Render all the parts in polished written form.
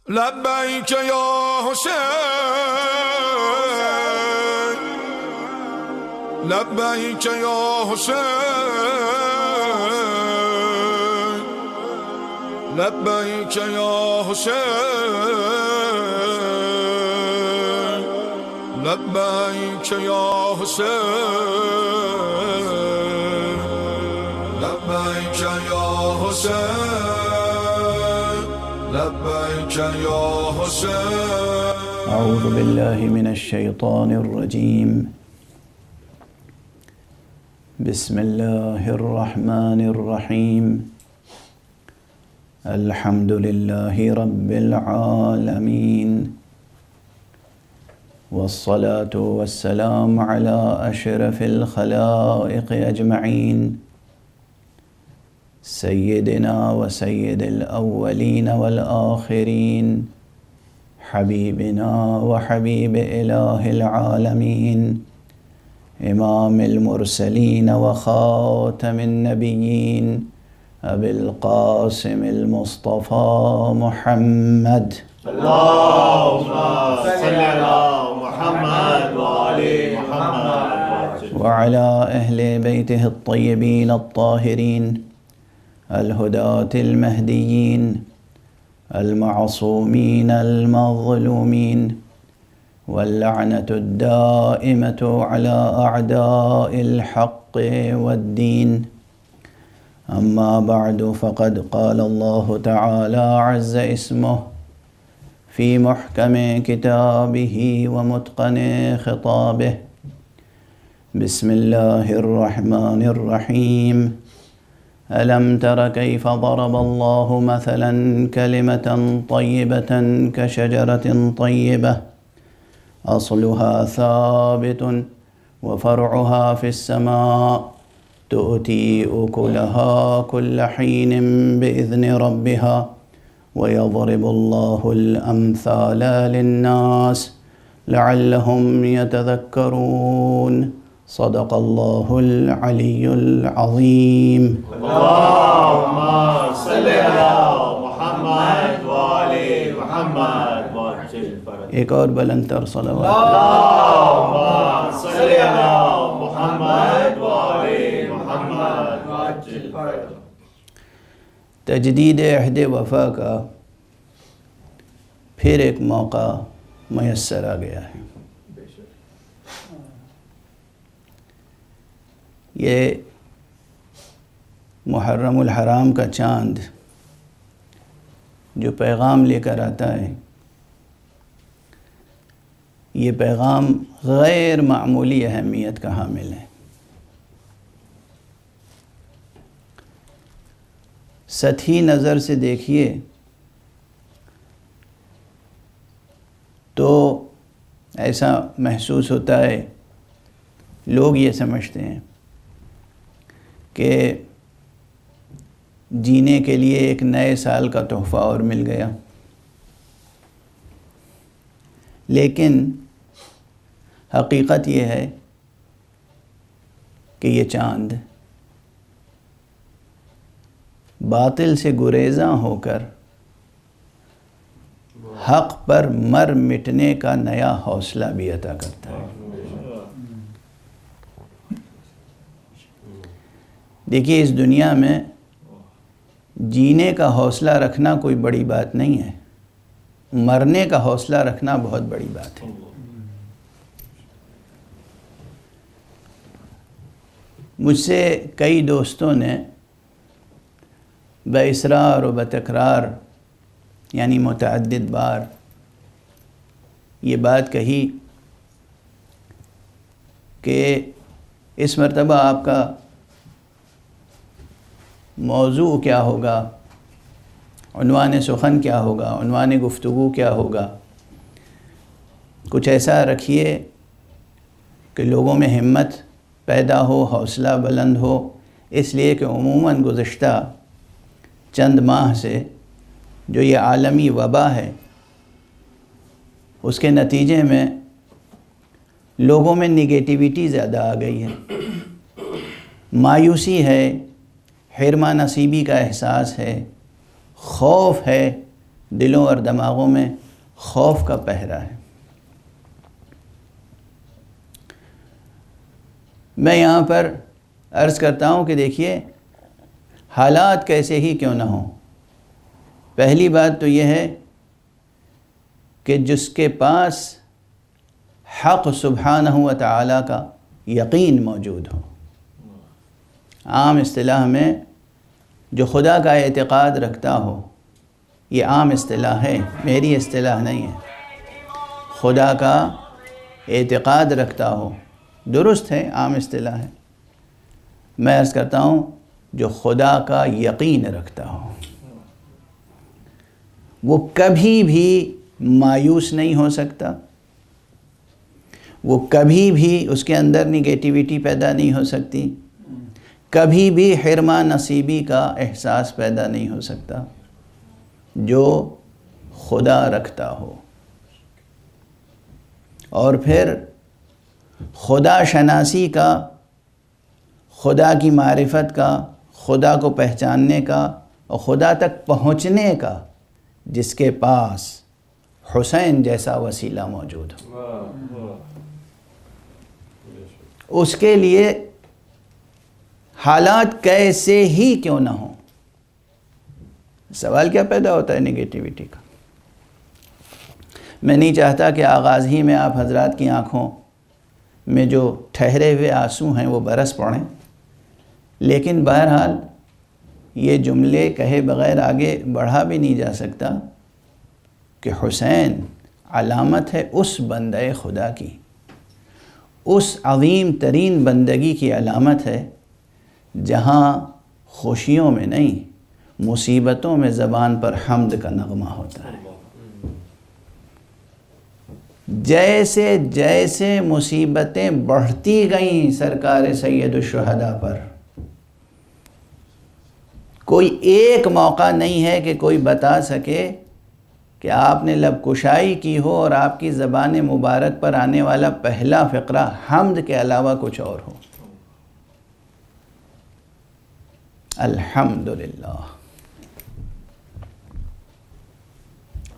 لبیک یا حسین، لبیک یا حسین، لبیک یا حسین، لبیک یا حسین، لبیک یا حسین، لبیک یا حسین. اعوذ باللہ من الشیطان الرجیم. بسم اللہ الرحمن الرحیم. الحمد للہ رب العالمین، والصلاة والسلام علی اشرف الخلائق اجمعین، سیدنا و سید الاولین والآخرین، حبیبنا و حبیب الہ العالمین، امام المرسلین و خاتم النبیین، ابی القاسم المصطفى محمد. اللهم صل على محمد وآل محمد وعلى أهل بيته الطيبين الطاهرين الهداة المهديين المعصومين المظلومين، واللعنة الدائمة على أعداء الحق والدين. أما بعد، فقد قال الله تعالى عز اسمه في محكم كتابه ومتقن خطابه. بسم الله الرحمن الرحيم. ألم تر كيف ضرب الله مثلا كلمة طيبة كشجرة طيبة أصلها ثابت وفرعها في السماء تؤتي أكلها كل حين بإذن ربها ويضرب الله الأمثال للناس لعلهم يتذكرون. صدق الله العلي العظيم. اللهم صل على محمد وآل محمد وعجل فرجهم. ایک اور بلند تر صلوات. اللهم صل على محمد وآل محمد وعجل فرجهم. تجدید عہد وفا کا پھر ایک موقع میسر آ گیا ہے. یہ محرم الحرام کا چاند جو پیغام لے کر آتا ہے، یہ پیغام غیر معمولی اہمیت کا حامل ہے. سطحی نظر سے دیکھیے تو ایسا محسوس ہوتا ہے، لوگ یہ سمجھتے ہیں کہ جینے کے لیے ایک نئے سال کا تحفہ اور مل گیا. لیکن حقیقت یہ ہے کہ یہ چاند باطل سے گریزاں ہو کر حق پر مر مٹنے کا نیا حوصلہ بھی عطا کرتا ہے. دیکھیے، اس دنیا میں جینے کا حوصلہ رکھنا کوئی بڑی بات نہیں ہے، مرنے کا حوصلہ رکھنا بہت بڑی بات ہے. مجھ سے کئی دوستوں نے باصرار و بتکرار، یعنی متعدد بار، یہ بات کہی کہ اس مرتبہ آپ کا موضوع کیا ہوگا، عنوان سخن کیا ہوگا، عنوان گفتگو کیا ہوگا. کچھ ایسا رکھیے کہ لوگوں میں ہمت پیدا ہو، حوصلہ بلند ہو، اس لیے کہ عموماً گزشتہ چند ماہ سے جو یہ عالمی وبا ہے، اس کے نتیجے میں لوگوں میں نگیٹیویٹی زیادہ آ گئی ہے، مایوسی ہے، حرمہ نصیبی کا احساس ہے، خوف ہے دلوں اور دماغوں میں خوف کا پہرا ہے۔ میں یہاں پر عرض کرتا ہوں کہ دیکھیے، حالات کیسے ہی کیوں نہ ہوں، پہلی بات تو یہ ہے کہ جس کے پاس حق سبحانہ و تعالیٰ کا یقین موجود ہو، عام اصطلاح میں جو خدا کا اعتقاد رکھتا ہو، یہ عام اصطلاح ہے، میری اصطلاح نہیں ہے، خدا کا اعتقاد رکھتا ہو، درست ہے، عام اصطلاح ہے، میں عرض کرتا ہوں جو خدا کا یقین رکھتا ہو، وہ کبھی بھی مایوس نہیں ہو سکتا، وہ کبھی بھی اس کے اندر نگیٹیوٹی پیدا نہیں ہو سکتی، کبھی بھی حرمہ نصیبی کا احساس پیدا نہیں ہو سکتا، جو خدا رکھتا ہو۔ اور پھر خدا شناسی کا، خدا کی معرفت کا، خدا کو پہچاننے کا اور خدا تک پہنچنے کا جس کے پاس حسین جیسا وسیلہ موجود ہو، اس کے لیے حالات کیسے ہی کیوں نہ ہوں، سوال کیا پیدا ہوتا ہے نگیٹیوٹی کا۔ میں نہیں چاہتا کہ آغاز ہی میں آپ حضرات کی آنکھوں میں جو ٹھہرے ہوئے آنسو ہیں وہ برس پڑیں، لیکن بہرحال یہ جملے کہے بغیر آگے بڑھا بھی نہیں جا سکتا کہ حسین علامت ہے اس بندہ خدا کی، اس عظیم ترین بندگی کی علامت ہے جہاں خوشیوں میں نہیں مصیبتوں میں زبان پر حمد کا نغمہ ہوتا ہے۔ جیسے جیسے مصیبتیں بڑھتی گئیں سرکار سید الشہداء پر، کوئی ایک موقع نہیں ہے کہ کوئی بتا سکے کہ آپ نے لب کشائی کی ہو اور آپ کی زبان مبارک پر آنے والا پہلا فقرہ حمد کے علاوہ کچھ اور ہو۔ الحمدللہ۔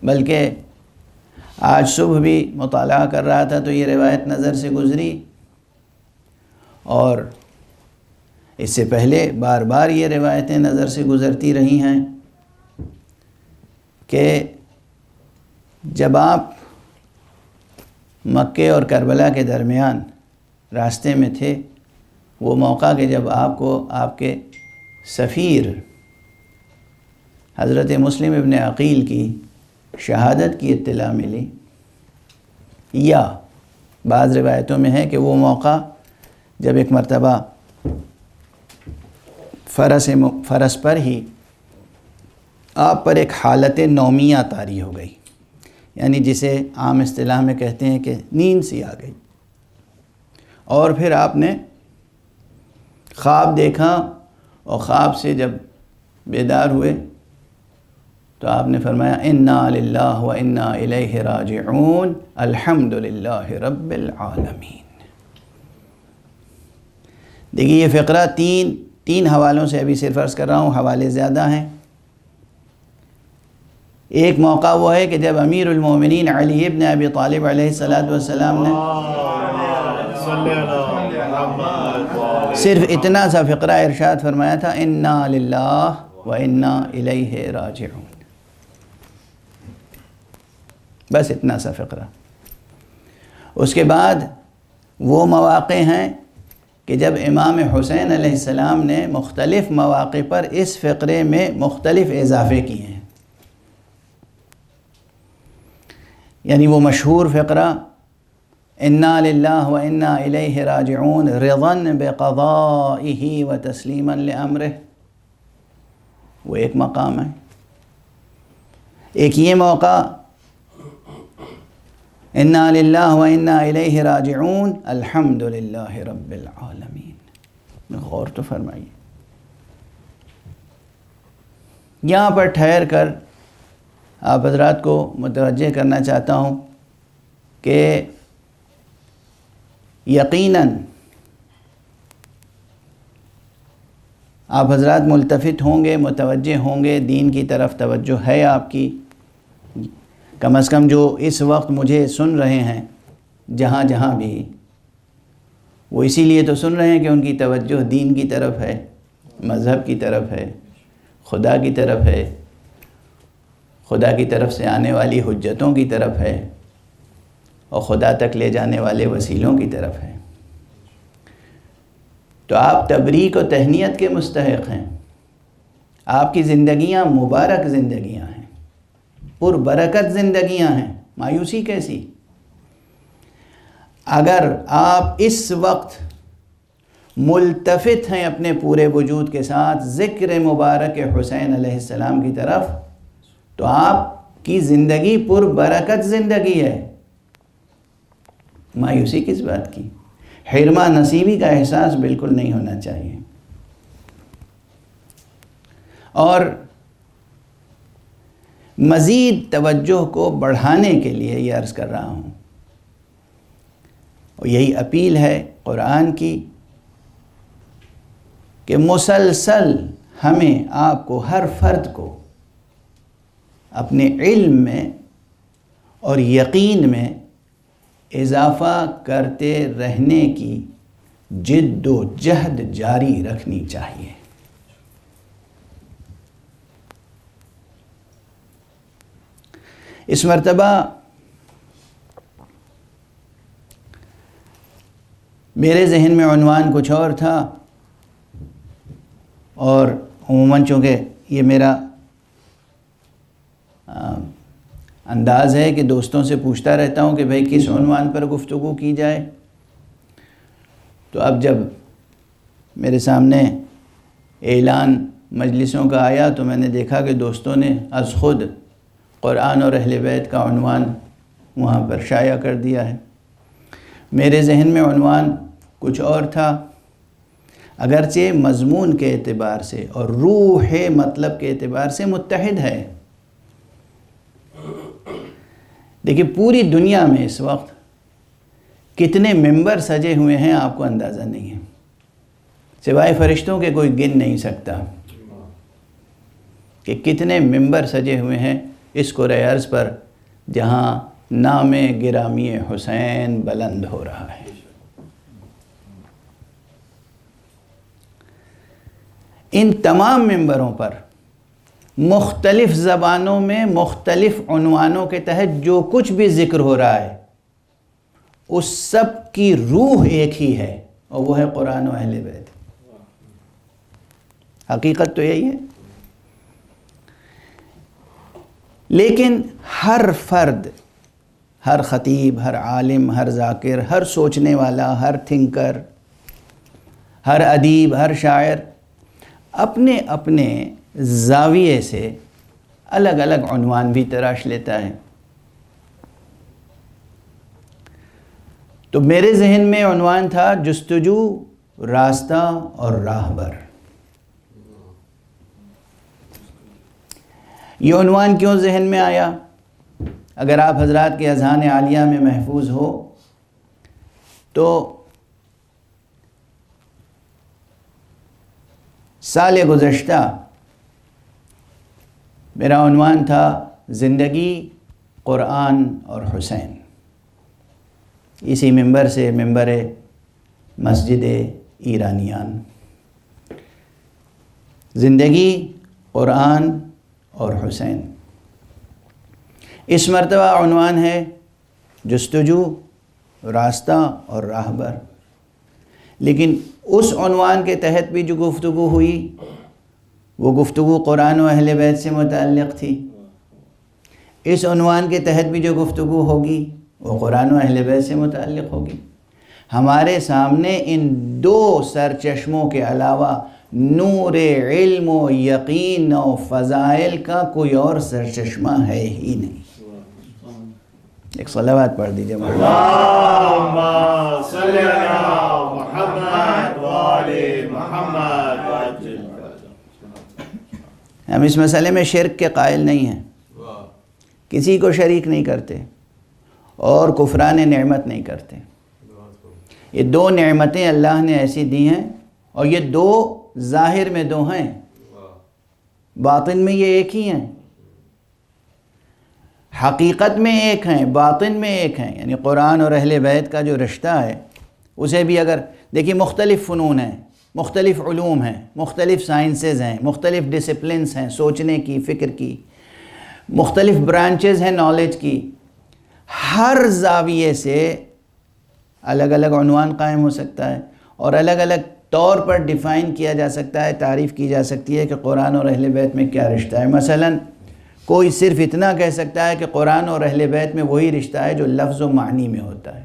بلکہ آج صبح بھی مطالعہ کر رہا تھا تو یہ روایت نظر سے گزری، اور اس سے پہلے بار بار یہ روایتیں نظر سے گزرتی رہی ہیں کہ جب آپ مکے اور کربلا کے درمیان راستے میں تھے، وہ موقع کہ جب آپ کو آپ کے سفیر حضرت مسلم ابن عقیل کی شہادت کی اطلاع ملی، یا بعض روایتوں میں ہے کہ وہ موقع جب ایک مرتبہ فرس پر ہی آپ پر ایک حالت نومیہ طاری ہو گئی، یعنی جسے عام اصطلاح میں کہتے ہیں کہ نیند سی آ گئی، اور پھر آپ نے خواب دیکھا، اور خواب سے جب بیدار ہوئے تو آپ نے فرمایا انا للہ و انا الیہ راجعون الحمد للہ رب العالمین۔ دیکھیے یہ فقرہ تین حوالوں سے ابھی صرف عرض کر رہا ہوں، حوالے زیادہ ہیں۔ ایک موقع وہ ہے کہ جب امیر المومنین علی ابن ابی طالب علیہ السلام نے صرف اتنا سا فقرہ ارشاد فرمایا تھا انا للہ و انا الیہ راجعون، بس اتنا سا فقرہ۔ اس کے بعد وہ مواقع ہیں کہ جب امام حسین علیہ السلام نے مختلف مواقع پر اس فقرے میں مختلف اضافے کیے ہیں، یعنی وہ مشہور فقرہ انا للہ و انا الیہ راجعون رضا بقضائہ و تسلیما لامرہ، وہ ایک مقام ہے۔ ایک یہ موقع انا للہ و انا الیہ راجعون الحمد للہ رب العالمین۔ غور تو فرمائیے، یہاں پر ٹھہر کر آپ حضرات کو متوجہ کرنا چاہتا ہوں کہ یقیناً آپ حضرات ملتفت ہوں گے، متوجہ ہوں گے، دین کی طرف توجہ ہے آپ کی، کم از کم جو اس وقت مجھے سن رہے ہیں جہاں جہاں بھی، وہ اسی لیے تو سن رہے ہیں کہ ان کی توجہ دین کی طرف ہے، مذہب کی طرف ہے، خدا کی طرف ہے، خدا کی طرف سے آنے والی حجتوں کی طرف ہے، اور خدا تک لے جانے والے وسیلوں کی طرف ہے۔ تو آپ تبریک و تہنیت کے مستحق ہیں۔ آپ کی زندگیاں مبارک زندگیاں ہیں، پربرکت زندگیاں ہیں، مایوسی کیسی؟ اگر آپ اس وقت ملتفت ہیں اپنے پورے وجود کے ساتھ ذکر مبارک حسین علیہ السلام کی طرف، تو آپ کی زندگی پربرکت زندگی ہے۔ مایوسی کس بات کی؟ حرمہ نصیبی کا احساس بالکل نہیں ہونا چاہیے۔ اور مزید توجہ کو بڑھانے کے لیے یہ عرض کر رہا ہوں، اور یہی اپیل ہے قرآن کی کہ مسلسل ہمیں آپ کو، ہر فرد کو اپنے علم میں اور یقین میں اضافہ کرتے رہنے کی جد و جہد جاری رکھنی چاہیے۔ اس مرتبہ میرے ذہن میں عنوان کچھ اور تھا، اور عموماً چونکہ یہ میرا انداز ہے کہ دوستوں سے پوچھتا رہتا ہوں کہ بھئی کس عنوان پر گفتگو کی جائے، تو اب جب میرے سامنے اعلان مجلسوں کا آیا تو میں نے دیکھا کہ دوستوں نے از خود قرآن اور اہل بیت کا عنوان وہاں پر شائع کر دیا ہے۔ میرے ذہن میں عنوان کچھ اور تھا، اگرچہ مضمون کے اعتبار سے اور روح مطلب کے اعتبار سے متحد ہے۔ دیکھیے پوری دنیا میں اس وقت کتنے ممبر سجے ہوئے ہیں آپ کو اندازہ نہیں ہے، سوائے فرشتوں کے کوئی گن نہیں سکتا کہ کتنے ممبر سجے ہوئے ہیں اس کرۂ ارض پر جہاں نام گرامی حسین بلند ہو رہا ہے۔ ان تمام ممبروں پر مختلف زبانوں میں مختلف عنوانوں کے تحت جو کچھ بھی ذکر ہو رہا ہے اس سب کی روح ایک ہی ہے، اور وہ ہے قرآن و اہل بیت۔ حقیقت تو یہی ہے، لیکن ہر فرد، ہر خطیب، ہر عالم، ہر ذاکر، ہر سوچنے والا، ہر تھنکر، ہر ادیب، ہر شاعر اپنے اپنے زاویے سے الگ الگ عنوان بھی تراش لیتا ہے۔ تو میرے ذہن میں عنوان تھا جستجو، راستہ اور راہبر۔ یہ عنوان کیوں ذہن میں آیا؟ اگر آپ حضرات کے اذہان عالیہ میں محفوظ ہو تو سال گزشتہ میرا عنوان تھا زندگی، قرآن اور حسین۔ اسی ممبر سے، ممبر مسجد ایرانیان، زندگی، قرآن اور حسین۔ اس مرتبہ عنوان ہے جستجو، راستہ اور راہبر۔ لیکن اس عنوان کے تحت بھی جو گفتگو ہوئی وہ گفتگو قرآن و اہل بیت سے متعلق تھی، اس عنوان کے تحت بھی جو گفتگو ہوگی وہ قرآن و اہل بیت سے متعلق ہوگی۔ ہمارے سامنے ان دو سرچشموں کے علاوہ نور علم و یقین و فضائل کا کوئی اور سرچشمہ ہے ہی نہیں۔ ایک صلوات پڑھ دیجئے مولانا۔ اللہم صلی علی محمد و آل محمد وعجل۔ ہم اس مسئلے میں شرک کے قائل نہیں ہیں، کسی کو شریک نہیں کرتے اور کفران نعمت نہیں کرتے۔ یہ دو نعمتیں اللہ نے ایسی دی ہیں، اور یہ دو ظاہر میں دو ہیں، باطن میں یہ ایک ہی ہیں۔ حقیقت میں ایک ہیں، باطن میں ایک ہیں. یعنی قرآن اور اہل بیت کا جو رشتہ ہے اسے بھی اگر دیکھیے، مختلف فنون ہیں، مختلف علوم ہیں، مختلف سائنسز ہیں، مختلف ڈسپلنس ہیں سوچنے کی، فکر کی، مختلف برانچز ہیں نالج کی. ہر زاویے سے الگ الگ عنوان قائم ہو سکتا ہے اور الگ الگ طور پر ڈیفائن کیا جا سکتا ہے، تعریف کی جا سکتی ہے کہ قرآن اور اہل بیت میں کیا رشتہ ہے. مثلا کوئی صرف اتنا کہہ سکتا ہے کہ قرآن اور اہل بیت میں وہی رشتہ ہے جو لفظ و معنی میں ہوتا ہے.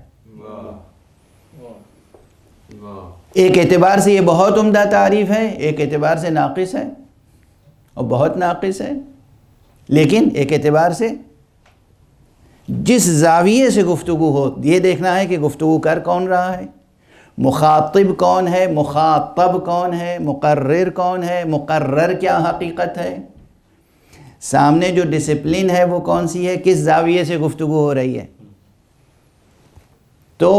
ایک اعتبار سے یہ بہت عمدہ تعریف ہے، ایک اعتبار سے ناقص ہے اور بہت ناقص ہے. لیکن ایک اعتبار سے جس زاویے سے گفتگو ہو، یہ دیکھنا ہے کہ گفتگو کر کون رہا ہے، مخاطب کون ہے، مخاطب کون ہے، مقرر کون ہے، مقرر کیا حقیقت ہے، سامنے جو ڈسپلن ہے وہ کون سی ہے، کس زاویے سے گفتگو ہو رہی ہے. تو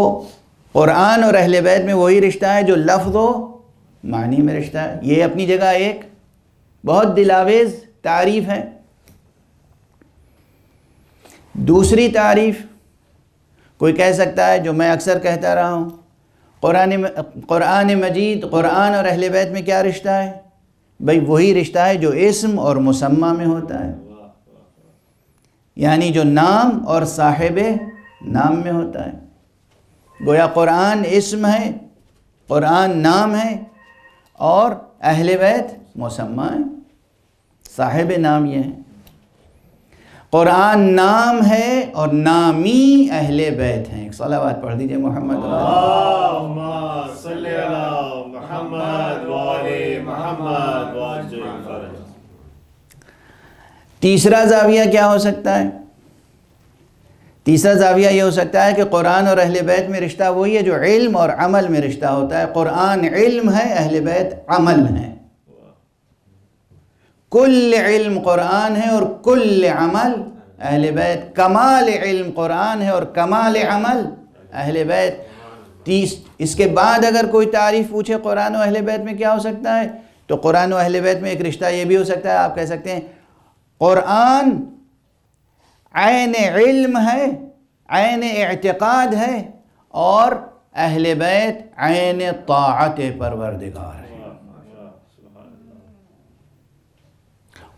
قرآن اور اہل بیت میں وہی رشتہ ہے جو لفظ و معنی میں رشتہ ہے. یہ اپنی جگہ ایک بہت دلاویز تعریف ہے. دوسری تعریف کوئی کہہ سکتا ہے، جو میں اکثر کہتا رہا ہوں، قرآن مجید، قرآن اور اہل بیت میں کیا رشتہ ہے؟ بھئی وہی رشتہ ہے جو اسم اور مسمى میں ہوتا ہے، یعنی جو نام اور صاحب نام میں ہوتا ہے. گویا قرآن اسم ہے، قرآن نام ہے اور اہل بیت مسمى ہے، صاحب نام یہ ہے. قرآن نام ہے اور نامی اہل بیت ہیں. ایک صلوات پڑھ دیجئے محمد اللہم صلی علی محمد وآل محمد وعجل فرج. تیسرا زاویہ کیا ہو سکتا ہے؟ تیسرا زاویہ یہ ہو سکتا ہے کہ قرآن اور اہل بیت میں رشتہ وہی ہے جو علم اور عمل میں رشتہ ہوتا ہے. قرآن علم ہے، اہل بیت عمل ہے. کل علم قرآن ہے اور کل عمل اہل بیت. کمال علم قرآن ہے اور کمال عمل اہل بیت. اس کے بعد اگر کوئی تعریف پوچھے قرآن و اہل بیت میں کیا ہو سکتا ہے، تو قرآن و اہل بیت میں ایک رشتہ یہ بھی ہو سکتا ہے، آپ کہہ سکتے ہیں قرآن عین علم ہے، عین اعتقاد ہے، اور اہل بیت عین طاعت پروردگار ہے.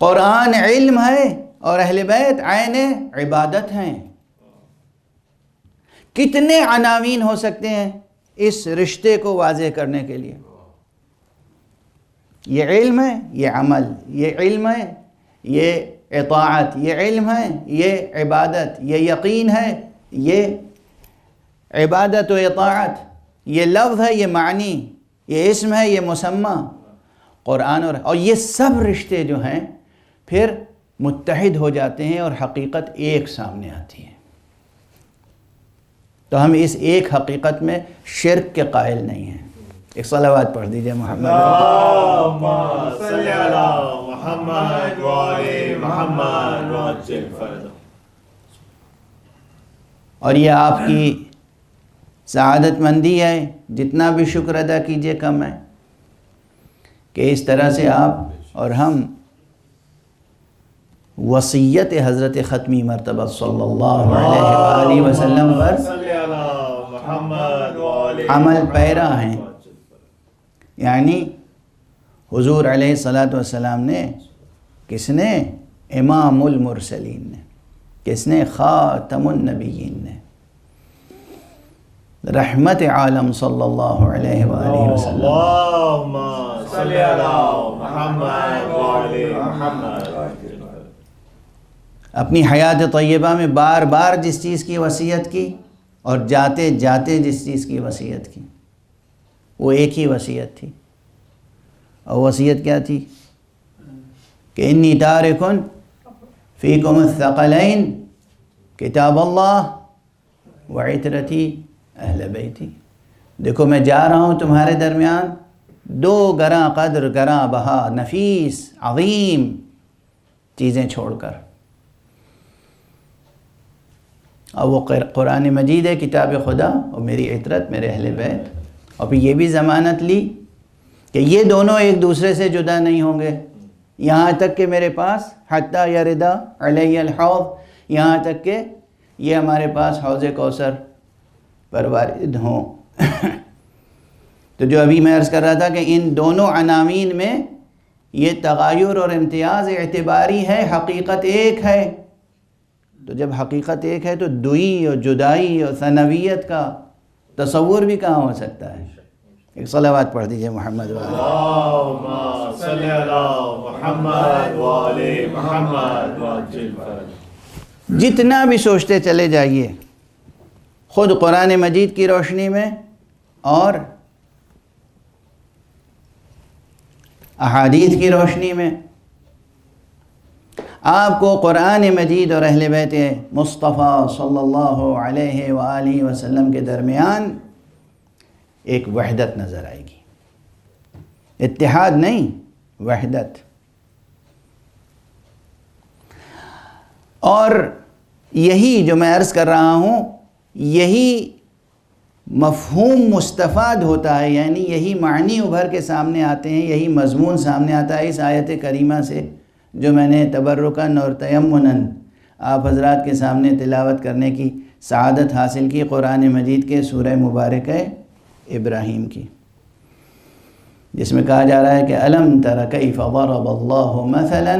قرآن علم ہے اور اہل بیت عین عبادت ہیں. کتنے عناوین ہو سکتے ہیں اس رشتے کو واضح کرنے کے لیے. یہ علم ہے، یہ عمل، یہ علم ہے، یہ اطاعت، یہ علم ہے، یہ عبادت، یہ یقین ہے، یہ عبادت و اطاعت، یہ لفظ ہے، یہ معنی، یہ اسم ہے، یہ مسمى. قرآن اور یہ سب رشتے جو ہیں پھر متحد ہو جاتے ہیں اور حقیقت ایک سامنے آتی ہے. تو ہم اس ایک حقیقت میں شرک کے قائل نہیں ہیں. ایک صلوات پڑھ دیجئے محمد. اللہم صلی علی محمد وآل محمد وعجل فرج. اور یہ آپ کی سعادت مندی ہے، جتنا بھی شکر ادا کیجئے کم ہے کہ اس طرح سے آپ اور ہم وصیت حضرت ختمی مرتبہ صلی اللہ علیہ وآلہ وسلم پر عمل پیرا ہیں. یعنی حضور علیہ السلام نے، کس نے؟ امام المرسلین نے، کس نے؟ خاتم النبیین نے، رحمت عالم صلی اللہ علیہ وآلہ وسلم. اللہم صلی علی محمد وآل محمد. اپنی حیات طیبہ میں بار بار جس چیز کی وصیت کی اور جاتے جاتے جس چیز کی وصیت کی، وہ ایک ہی وصیت تھی. اور وصیت کیا تھی؟ کہ انی تارکن فیکم الثقلین کتاب اللہ وعطرتی اہل بیتی. دیکھو میں جا رہا ہوں تمہارے درمیان دو گراں قدر، گراں بہا، نفیس، عظیم چیزیں چھوڑ کر. اور وہ قرآن مجید ہے، کتاب خدا، اور میری عطرت، میرے اہل بیت. اور پھر یہ بھی ضمانت لی کہ یہ دونوں ایک دوسرے سے جدا نہیں ہوں گے، یہاں تک کہ میرے پاس حتی یردا علی الحوض، یہاں تک کہ یہ ہمارے پاس حوض کوثر پر وارد ہوں۔ تو جو ابھی میں عرض کر رہا تھا کہ ان دونوں عناوین میں یہ تغیر اور امتیاز اعتباری ہے، حقیقت ایک ہے۔ تو جب حقیقت ایک ہے تو دوئی اور جدائی اور ثنویت کا تصور بھی کہاں ہو سکتا ہے؟ ایک صلوات پڑھ دیجئے محمد والے۔ اللهم صل على محمد وآل محمد وعجل فرج۔ جتنا بھی سوچتے چلے جائیے خود قرآن مجید کی روشنی میں اور احادیث کی روشنی میں، آپ کو قرآن مجید اور اہل بیت مصطفیٰ صلی اللہ علیہ وآلہ وسلم کے درمیان ایک وحدت نظر آئے گی، اتحاد نہیں، وحدت۔ اور یہی جو میں عرض کر رہا ہوں، یہی مفہوم مستفاد ہوتا ہے، یعنی یہی معنی ابھر کے سامنے آتے ہیں، یہی مضمون سامنے آتا ہے اس آیت کریمہ سے جو میں نے تبرکاً اور تیمناً آپ حضرات کے سامنے تلاوت کرنے کی سعادت حاصل کی، قرآن مجید کے سورہ مبارکہ ابراہیم کی، جس میں کہا جا رہا ہے کہ الم تر کیف ضرب اللہ مثلا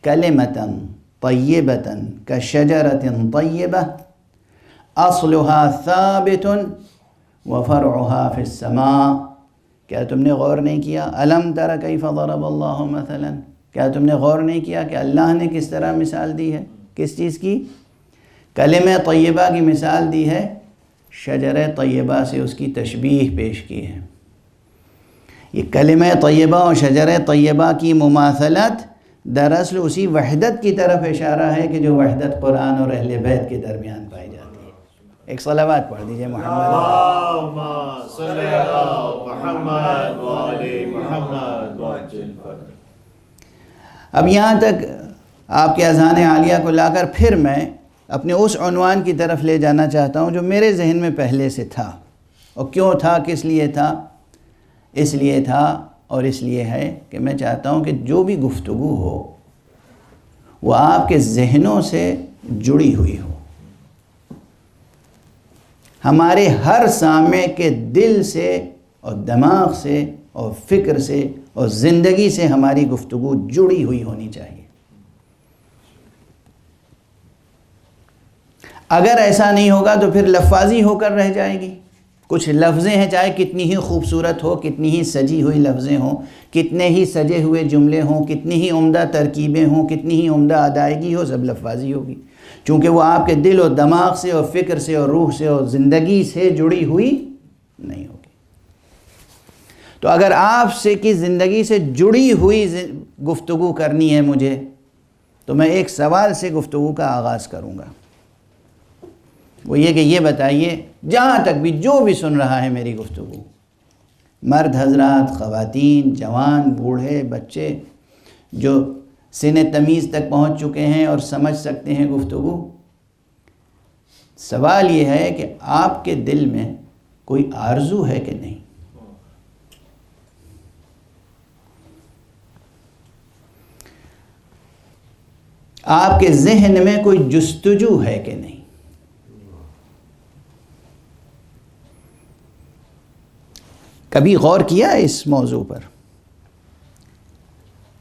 کلمۃ طیبۃ کشجرۃ طیبہ اصلها ثابت وفرعها فی السماء۔ کیا تم نے غور نہیں کیا؟ الم تر کیف ضرب اللہ مثلا، کیا تم نے غور نہیں کیا کہ اللہ نے کس طرح مثال دی ہے؟ کس چیز کی؟ کلمہ طیبہ کی مثال دی ہے، شجر طیبہ سے اس کی تشبیہ پیش کی ہے۔ یہ کلمہ طیبہ اور شجر طیبہ کی مماثلت دراصل اسی وحدت کی طرف اشارہ ہے کہ جو وحدت قرآن اور اہل بیت کے درمیان پائی جاتی ہے۔ ایک صلوات پڑھ دیجئے محمد۔ اللهم صل على محمد وآل محمد وعجل فرج۔ اب یہاں تک آپ کے اذہان عالیہ کو لا کر پھر میں اپنے اس عنوان کی طرف لے جانا چاہتا ہوں جو میرے ذہن میں پہلے سے تھا، اور کیوں تھا، کس لیے تھا؟ اس لیے تھا اور اس لیے ہے کہ میں چاہتا ہوں کہ جو بھی گفتگو ہو وہ آپ کے ذہنوں سے جڑی ہوئی ہو، ہمارے ہر سامع کے دل سے اور دماغ سے اور فکر سے اور زندگی سے ہماری گفتگو جڑی ہوئی ہونی چاہیے۔ اگر ایسا نہیں ہوگا تو پھر لفاظی ہو کر رہ جائے گی۔ کچھ لفظیں ہیں، چاہے کتنی ہی خوبصورت ہو، کتنی ہی سجی ہوئی لفظیں ہوں، کتنے ہی سجے ہوئے جملے ہوں، کتنی ہی عمدہ ترکیبیں ہوں، کتنی ہی عمدہ ادائیگی ہو، سب لفاظی ہوگی، چونکہ وہ آپ کے دل و دماغ سے اور فکر سے اور روح سے اور زندگی سے جڑی ہوئی نہیں ہوگی۔ تو اگر آپ سے کی زندگی سے جڑی ہوئی گفتگو کرنی ہے مجھے، تو میں ایک سوال سے گفتگو کا آغاز کروں گا، وہ یہ کہ یہ بتائیے، جہاں تک بھی جو بھی سن رہا ہے میری گفتگو، مرد حضرات، خواتین، جوان، بوڑھے، بچے، جو سن تمیز تک پہنچ چکے ہیں اور سمجھ سکتے ہیں گفتگو، سوال یہ ہے کہ آپ کے دل میں کوئی آرزو ہے کہ نہیں؟ آپ کے ذہن میں کوئی جستجو ہے کہ نہیں؟ کبھی غور کیا اس موضوع پر؟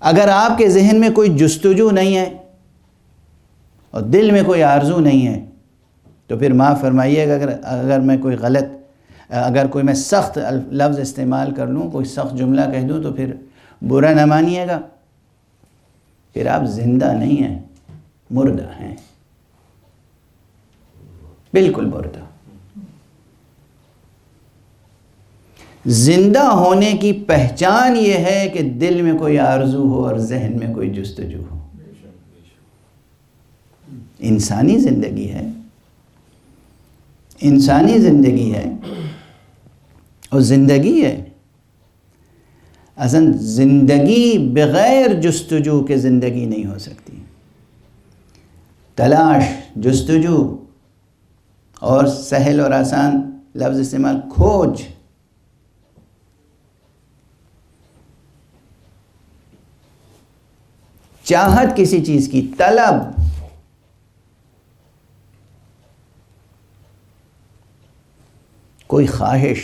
اگر آپ کے ذہن میں کوئی جستجو نہیں ہے اور دل میں کوئی آرزو نہیں ہے تو پھر معاف فرمائیے گا اگر میں کوئی اگر کوئی میں سخت لفظ استعمال کر لوں، کوئی سخت جملہ کہہ دوں تو پھر برا نہ مانیے گا، پھر آپ زندہ نہیں ہیں، مردہ ہیں، بالکل مردہ۔ زندہ ہونے کی پہچان یہ ہے کہ دل میں کوئی آرزو ہو اور ذہن میں کوئی جستجو ہو۔ انسانی زندگی ہے، انسانی زندگی ہے، اور زندگی ہے۔ اصل زندگی بغیر جستجو کے زندگی نہیں ہو سکتی۔ تلاش، جستجو، اور سہل اور آسان لفظ استعمال، کھوج، چاہت کسی چیز کی، طلب، کوئی خواہش،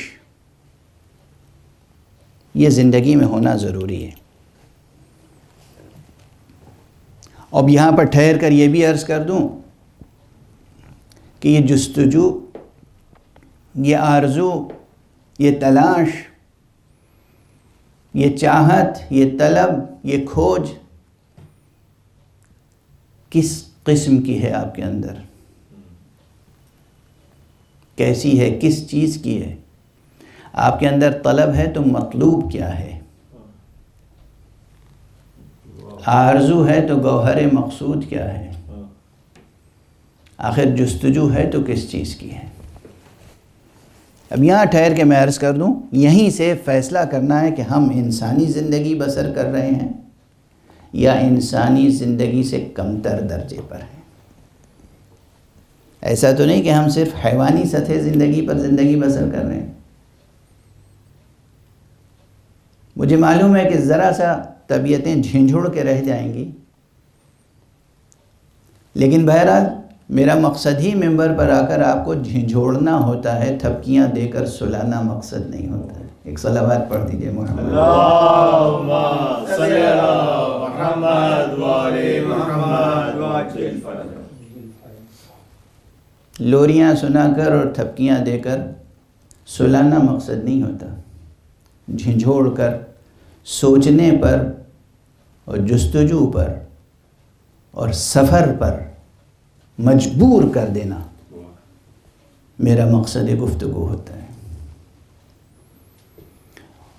یہ زندگی میں ہونا ضروری ہے۔ اب یہاں پر ٹھہر کر یہ بھی عرض کر دوں کہ یہ جستجو، یہ آرزو، یہ تلاش، یہ چاہت، یہ طلب، یہ کھوج کس قسم کی ہے آپ کے اندر؟ کیسی ہے؟ کس چیز کی ہے؟ آپ کے اندر طلب ہے تو مطلوب کیا ہے؟ آرزو ہے تو گوہر مقصود کیا ہے؟ آخر جستجو ہے تو کس چیز کی ہے؟ اب یہاں ٹھہر کے میں عرض کر دوں، یہیں سے فیصلہ کرنا ہے کہ ہم انسانی زندگی بسر کر رہے ہیں یا انسانی زندگی سے کمتر درجے پر ہیں۔ ایسا تو نہیں کہ ہم صرف حیوانی سطح زندگی پر زندگی بسر کر رہے ہیں۔ مجھے معلوم ہے کہ ذرا سا طبیعتیں جھنجھڑ کے رہ جائیں گی، لیکن بہرحال میرا مقصد ہی ممبر پر آ کر آپ کو جھنجھوڑنا ہوتا ہے، تھپکیاں دے کر سلانا مقصد نہیں ہوتا ہے۔ ایک صلوات پڑھ دیجئے محمد اللہم صلی علی محمد وعلی محمد وعجل فرجہ۔ لوریاں سنا کر اور تھپکیاں دے کر سلانا مقصد نہیں ہوتا، جھنجھوڑ کر سوچنے پر اور جستجو پر اور سفر پر مجبور کر دینا میرا مقصد گفتگو ہوتا ہے۔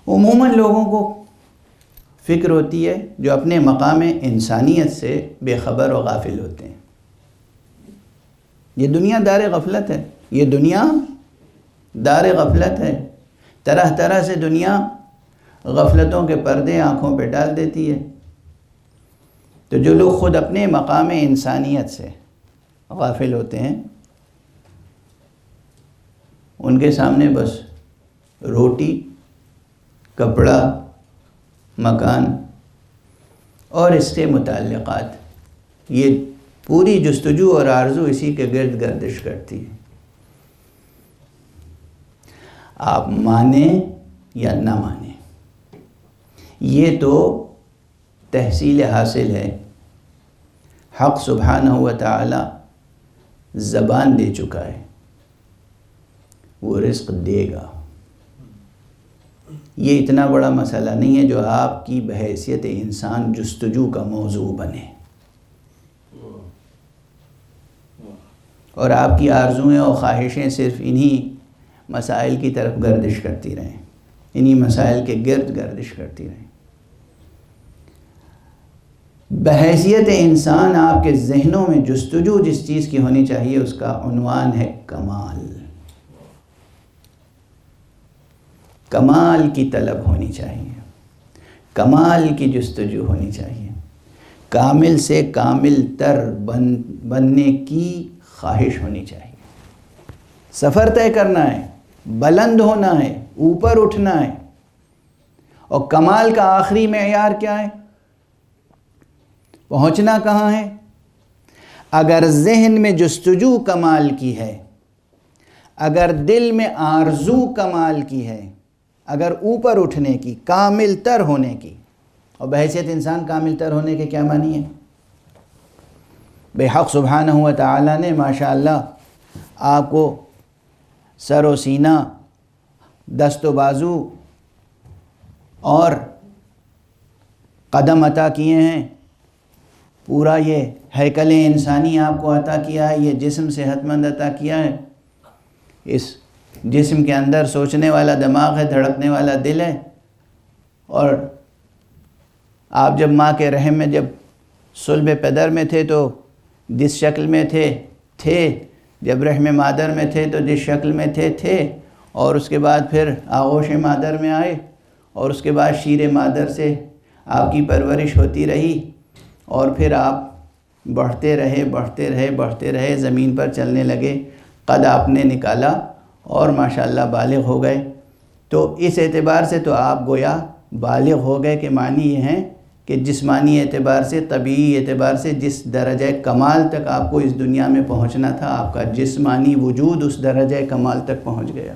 عموماً لوگوں کو فکر ہوتی ہے جو اپنے مقام انسانیت سے بے خبر و غافل ہوتے ہیں۔ یہ دنیا دار غفلت ہے، یہ دنیا دار غفلت ہے۔ طرح طرح سے دنیا غفلتوں کے پردے آنکھوں پہ ڈال دیتی ہے۔ تو جو لوگ خود اپنے مقام انسانیت سے غافل ہوتے ہیں، ان کے سامنے بس روٹی، کپڑا، مکان اور اس کے متعلقات، یہ پوری جستجو اور آرزو اسی کے گرد گردش کرتی ہے۔ آپ مانیں یا نہ مانیں، یہ تو تحصیل حاصل ہے۔ حق سبحانہ و تعالی زبان دے چکا ہے، وہ رزق دے گا۔ یہ اتنا بڑا مسئلہ نہیں ہے جو آپ کی بحیثیت انسان جستجو کا موضوع بنے اور آپ کی آرزویں اور خواہشیں صرف انہی مسائل کی طرف گردش کرتی رہیں، انہی مسائل کے گرد گردش کرتی رہیں۔ بحیثیت انسان آپ کے ذہنوں میں جستجو جس چیز کی ہونی چاہیے اس کا عنوان ہے کمال۔ کمال کی طلب ہونی چاہیے، کمال کی جستجو ہونی چاہیے، کامل سے کامل تر بننے کی خواہش ہونی چاہیے۔ سفر طے کرنا ہے، بلند ہونا ہے، اوپر اٹھنا ہے۔ اور کمال کا آخری معیار کیا ہے؟ پہنچنا کہاں ہے؟ اگر ذہن میں جستجو کمال کی ہے، اگر دل میں آرزو کمال کی ہے، اگر اوپر اٹھنے کی، کامل تر ہونے کی، اور بحیثیت انسان کامل تر ہونے کے کیا معنی ہے؟ بے حق سبحانہ و تعالی نے ماشاءاللہ آپ کو سر و سینہ، دست و بازو اور قدم عطا کیے ہیں، پورا یہ ہیکل انسانی آپ کو عطا کیا ہے، یہ جسم صحت مند عطا کیا ہے۔ اس جسم کے اندر سوچنے والا دماغ ہے، دھڑکنے والا دل ہے، اور آپ جب ماں کے رحم میں جب صلب پدر میں تھے تو جس شکل میں تھے، جب رحم مادر میں تھے تو جس شکل میں تھے، اور اس کے بعد پھر آغوش مادر میں آئے، اور اس کے بعد شیر مادر سے آپ کی پرورش ہوتی رہی، اور پھر آپ بڑھتے رہے، زمین پر چلنے لگے، قد آپ نے نکالا اور ماشاءاللہ بالغ ہو گئے۔ تو اس اعتبار سے تو آپ گویا بالغ ہو گئے، کہ معنی یہ ہیں کہ جسمانی اعتبار سے، طبعی اعتبار سے جس درجہ کمال تک آپ کو اس دنیا میں پہنچنا تھا، آپ کا جسمانی وجود اس درجہ کمال تک پہنچ گیا۔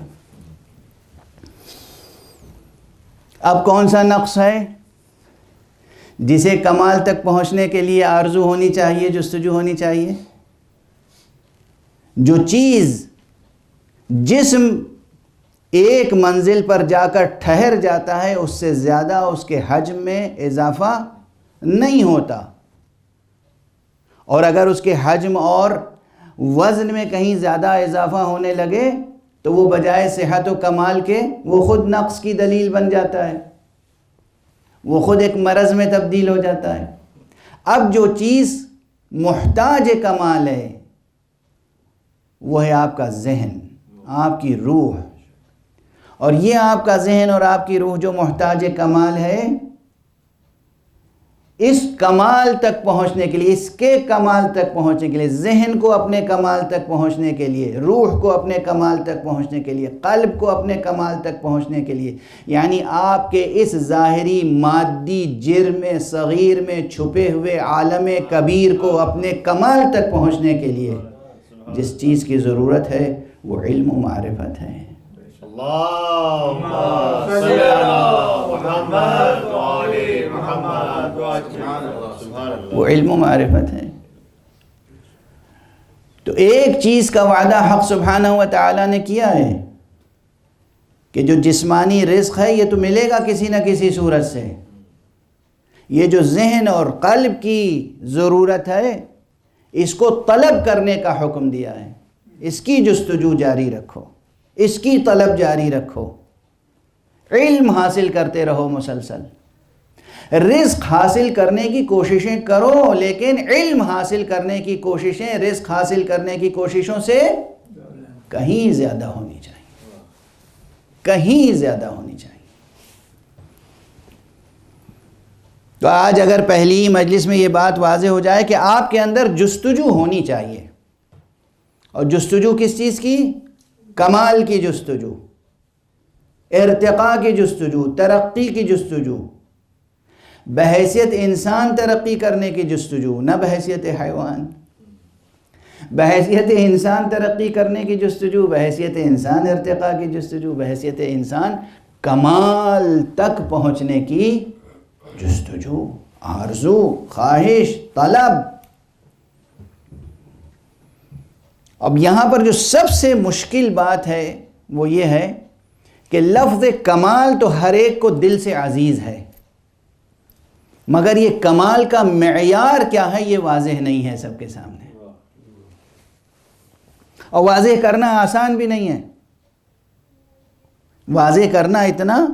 اب کون سا نقص ہے جسے کمال تک پہنچنے کے لیے آرزو ہونی چاہیے، جستجو ہونی چاہیے؟ جو چیز جسم ایک منزل پر جا کر ٹھہر جاتا ہے اس سے زیادہ اس کے حجم میں اضافہ نہیں ہوتا، اور اگر اس کے حجم اور وزن میں کہیں زیادہ اضافہ ہونے لگے تو وہ بجائے صحت و کمال کے وہ خود نقص کی دلیل بن جاتا ہے، وہ خود ایک مرض میں تبدیل ہو جاتا ہے۔ اب جو چیز محتاج کمال ہے وہ ہے آپ کا ذہن، آپ کی روح، اور یہ آپ کا ذہن اور آپ کی روح جو محتاج کمال ہے، اس کمال تک پہنچنے کے لیے، اس کے کمال تک پہنچنے کے لیے، ذہن کو اپنے کمال تک پہنچنے کے لیے، روح کو اپنے کمال تک پہنچنے کے لیے، قلب کو اپنے کمال تک پہنچنے کے لیے، یعنی آپ کے اس ظاہری مادی جرم صغیر میں چھپے ہوئے عالم کبیر کو اپنے کمال تک پہنچنے کے لیے جس چیز کی ضرورت ہے وہ علم و معرفت ہے۔ اللہم صلی علی محمد وعلی محمد، وہ علم و معرفت ہے۔ تو ایک چیز کا وعدہ حق سبحانہ و تعالیٰ نے کیا ہے کہ جو جسمانی رزق ہے یہ تو ملے گا کسی نہ کسی صورت سے، یہ جو ذہن اور قلب کی ضرورت ہے اس کو طلب کرنے کا حکم دیا ہے، اس کی جستجو جاری رکھو، اس کی طلب جاری رکھو، علم حاصل کرتے رہو مسلسل، رزق حاصل کرنے کی کوششیں کرو، لیکن علم حاصل کرنے کی کوششیں رزق حاصل کرنے کی کوششوں سے کہیں زیادہ ہونی چاہیے، کہیں زیادہ ہونی چاہیے۔ تو آج اگر پہلی مجلس میں یہ بات واضح ہو جائے کہ آپ کے اندر جستجو ہونی چاہیے، اور جستجو کس چیز کی؟ کمال کی جستجو، ارتقاء کی جستجو، ترقی کی جستجو، بحیثیت انسان ترقی کرنے کی جستجو، نہ بحیثیت حیوان، بحیثیت انسان ترقی کرنے کی جستجو، بحیثیت انسان ارتقاء کی جستجو، بحیثیت انسان کمال تک پہنچنے کی جستجو، آرزو، خواہش، طلب۔ اب یہاں پر جو سب سے مشکل بات ہے وہ یہ ہے کہ لفظ کمال تو ہر ایک کو دل سے عزیز ہے، مگر یہ کمال کا معیار کیا ہے یہ واضح نہیں ہے سب کے سامنے، اور واضح کرنا آسان بھی نہیں ہے، واضح کرنا اتنا